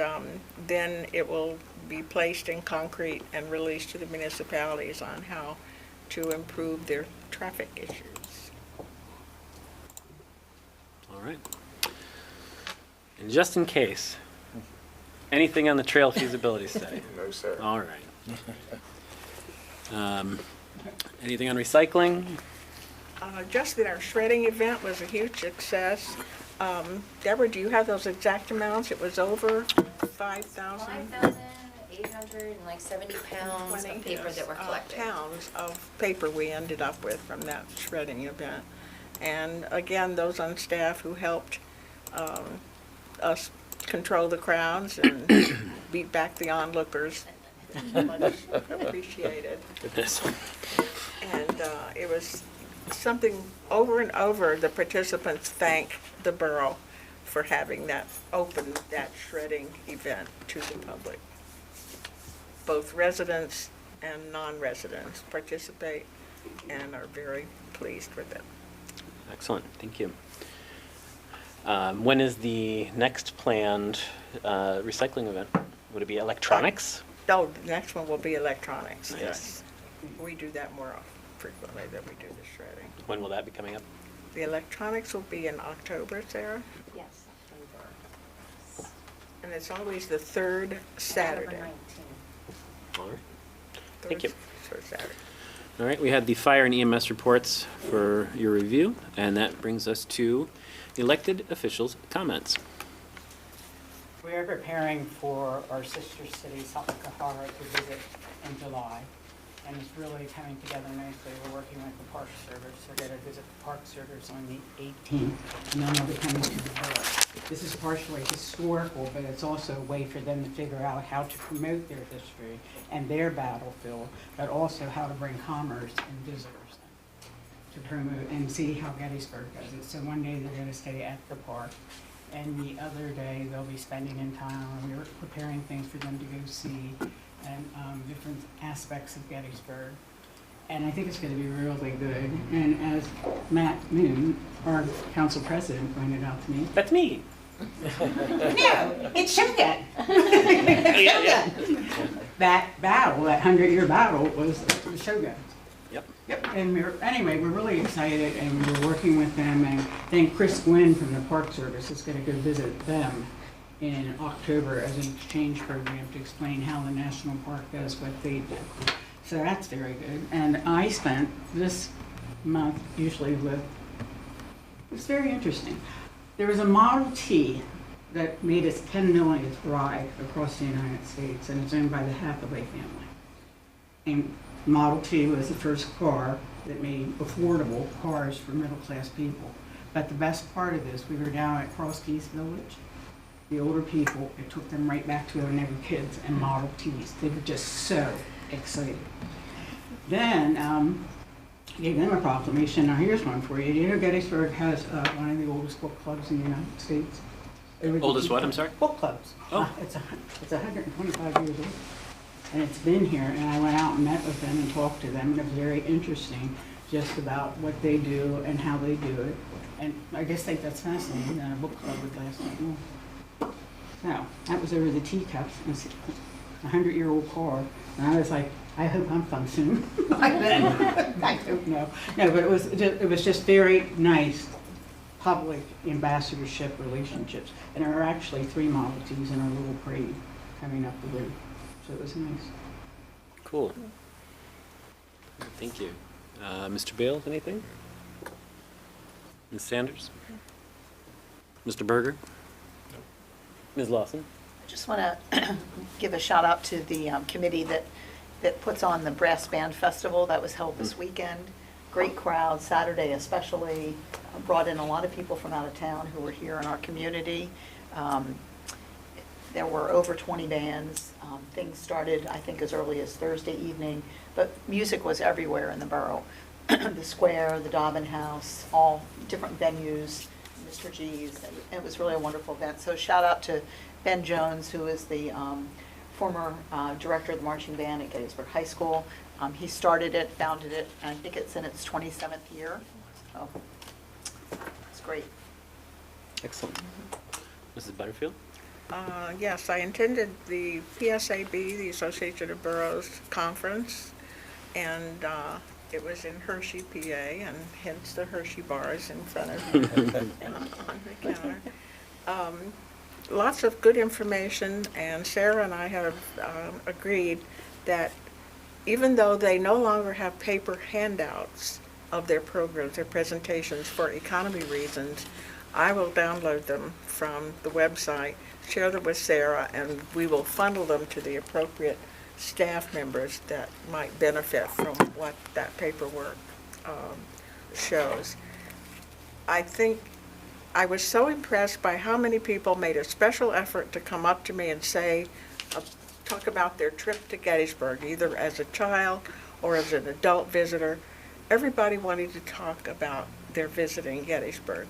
then it will be placed in concrete and released to the municipalities on how to improve their traffic issues. All right. And just in case, anything on the trail feasibility study? No, sir. All right. Anything on recycling? Just that our shredding event was a huge success. Deborah, do you have those exact amounts? It was over 5,000? 5,870 pounds of paper that were collected. Pounds of paper we ended up with from that shredding event. And again, those on staff who helped us control the crowds and beat back the onlookers, much appreciated. Goodness. And it was something over and over, the participants thank the borough for having that shredding event to the public. Both residents and non-residents participate and are very pleased with it. Excellent, thank you. When is the next planned recycling event? Would it be electronics? Oh, the next one will be electronics, yes. We do that more frequently than we do the shredding. When will that be coming up? The electronics will be in October, Sarah? Yes, October. And it's always the third Saturday. October 19th. All right, thank you. Third Saturday. All right, we had the fire and EMS reports for your review, and that brings us to elected officials' comments. We are preparing for our sister city, Saltakahara, to visit in July, and it's really coming together nicely. We're working with the Park Service. We're going to visit the Park Service on the 18th, and then we'll be coming to the borough. This is partially historical, but it's also a way for them to figure out how to promote their history and their battlefield, but also how to bring commerce and visitors to promote and see how Gettysburg does it. So one day they're going to stay at the park, and the other day they'll be spending in town, and we're preparing things for them to go see, and different aspects of Gettysburg. And I think it's going to be really good. And as Matt Moon, our council president, pointed out to me. That's me. No, it's Shogun. That battle, that 100-year battle, was the Shogun. Yep. Yep. And we're really excited, and we're working with them. And I think Chris Gwynn from the Park Service is going to go visit them in October as an exchange program to explain how the national park does what they do. So that's very good. And I spent this month usually with, it's very interesting. There was a Model T that made its 10 millionth ride across the United States, and it's owned by the Hathaway family. And Model T was the first car that made affordable cars for middle-class people. But the best part of this, we were down at Cross Keys Village. The older people, it took them right back to when they were kids and Model Ts. They were just so excited. Then gave them a proclamation. Now here's one for you. You know Gettysburg has one of the oldest book clubs in the United States. Oldest what, I'm sorry? Book clubs. Oh. It's 125 years old. And it's been here, and I went out and met with them and talked to them, and it was very interesting just about what they do and how they do it. And I just think that's fascinating that a book club would last that long. So that was over the teacups. It's a 100-year-old car, and I was like, I hope I'm fun soon. Back then, I don't know. No, but it was just very nice public ambassadorship relationships, and there are actually 3 Model Ts in our little parade coming up the road. So it was nice. Cool. Thank you. Mr. Bales, anything? Ms. Sanders? Mr. Berger? Ms. Lawson? I just want to give a shout out to the committee that puts on the Brass Band Festival that was held this weekend. Great crowd, Saturday especially, brought in a lot of people from out of town who were here in our community. There were over 20 bands. Things started, I think, as early as Thursday evening, but music was everywhere in the borough. The square, the Dobbin House, all different venues, Mr. G's. It was really a wonderful event. So shout out to Ben Jones, who is the former director of the marching band at Gettysburg High School. He started it, founded it, and I think it's in its 27th year. So It's great. Excellent. Mrs. Butterfield? Yes, I attended the PSAB, the Association of Boroughs Conference, and it was in Hershey, PA, and hence the Hershey bars in front of me on the counter. Lots of good information, and Sarah and I have agreed that even though they no longer have paper handouts of their programs, their presentations for economy reasons, I will download them from the website, share them with Sarah, and we will funnel them to the appropriate staff members that might benefit from what that paperwork shows. I think I was so impressed by how many people made a special effort to come up to me and say, talk about their trip to Gettysburg, either as a child or as an adult visitor. Everybody wanted to talk about their visiting Gettysburg.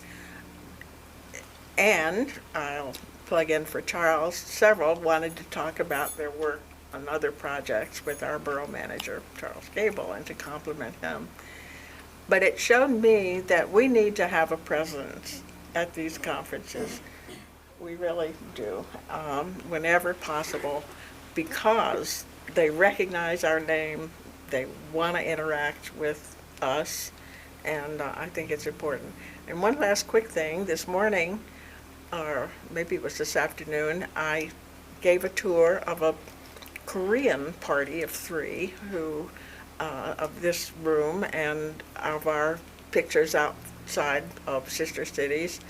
And I'll plug in for Charles, several wanted to talk about their work on other projects with our borough manager, Charles Gable, and to compliment him. But it showed me that we need to have a presence at these conferences. We really do, whenever possible, because they recognize our name, they want to interact with us, and I think it's important. And one last quick thing, this morning, or maybe it was this afternoon, I gave a tour of a Korean party of 3 who, of this room and of our pictures outside of sister cities,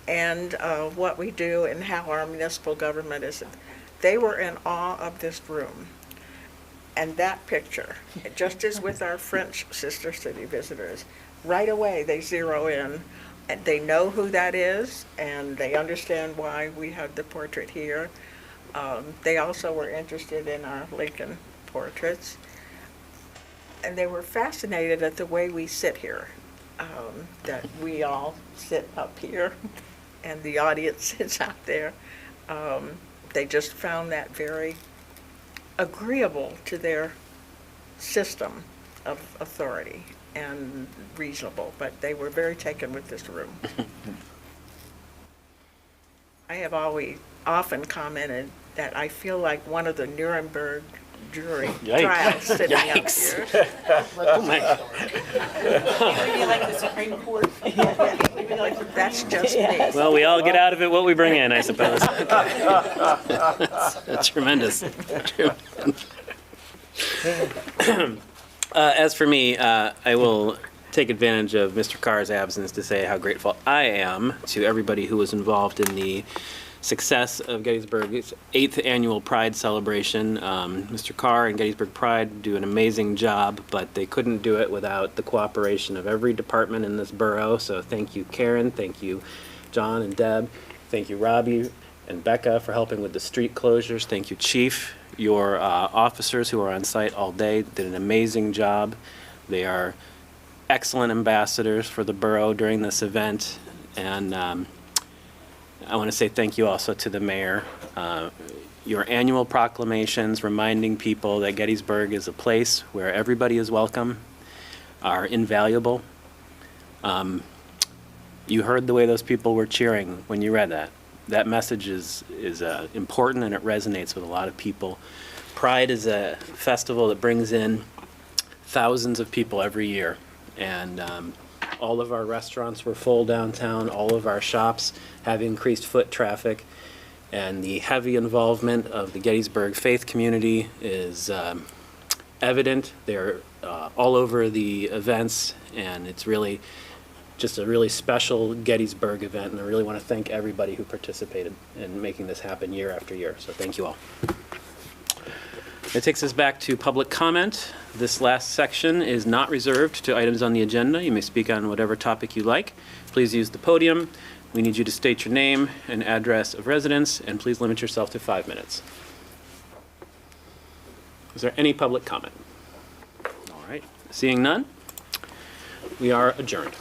and what we do and how our municipal government is. They were in awe of this room. And that picture, just as with our French sister city visitors, right away they zero in, and they know who that is, and they understand why we have the portrait here. They also were interested in our Lincoln portraits. And they were fascinated at the way we sit here, that we all sit up here and the audience sits out there. They just found that very agreeable to their system of authority and reasonable, but they were very taken with this room. I have often commented that I feel like one of the Nuremberg jury trials sitting up here. Oh my. Maybe like the Supreme Court. That's just me. Well, we all get out of it what we bring in, I suppose. That's tremendous. As for me, I will take advantage of Mr. Carr's absence to say how grateful I am to everybody who was involved in the success of Gettysburg's 8th annual Pride celebration. Mr. Carr and Gettysburg Pride do an amazing job, but they couldn't do it without the cooperation of every department in this borough. So thank you, Karen. Thank you, John and Deb. Thank you, Robbie and Becca, for helping with the street closures. Thank you, Chief. Your officers who are on site all day did an amazing job. They are excellent ambassadors for the borough during this event. And I want to say thank you also to the mayor. Your annual proclamations reminding people that Gettysburg is a place where everybody is welcome are invaluable. You heard the way those people were cheering when you read that. That message is important, and it resonates with a lot of people. Pride is a festival that brings in thousands of people every year, and all of our restaurants were full downtown. All of our shops have increased foot traffic, and the heavy involvement of the Gettysburg faith community is evident. They're all over the events, and it's really just a really special Gettysburg event, and I really want to thank everybody who participated in making this happen year after year. So thank you all. It takes us back to public comment. This last section is not reserved to items on the agenda. You may speak on whatever topic you like. Please use the podium. We need you to state your name and address of residence, and please limit yourself to 5 minutes. Is there any public comment? All right. Seeing none, we are adjourned.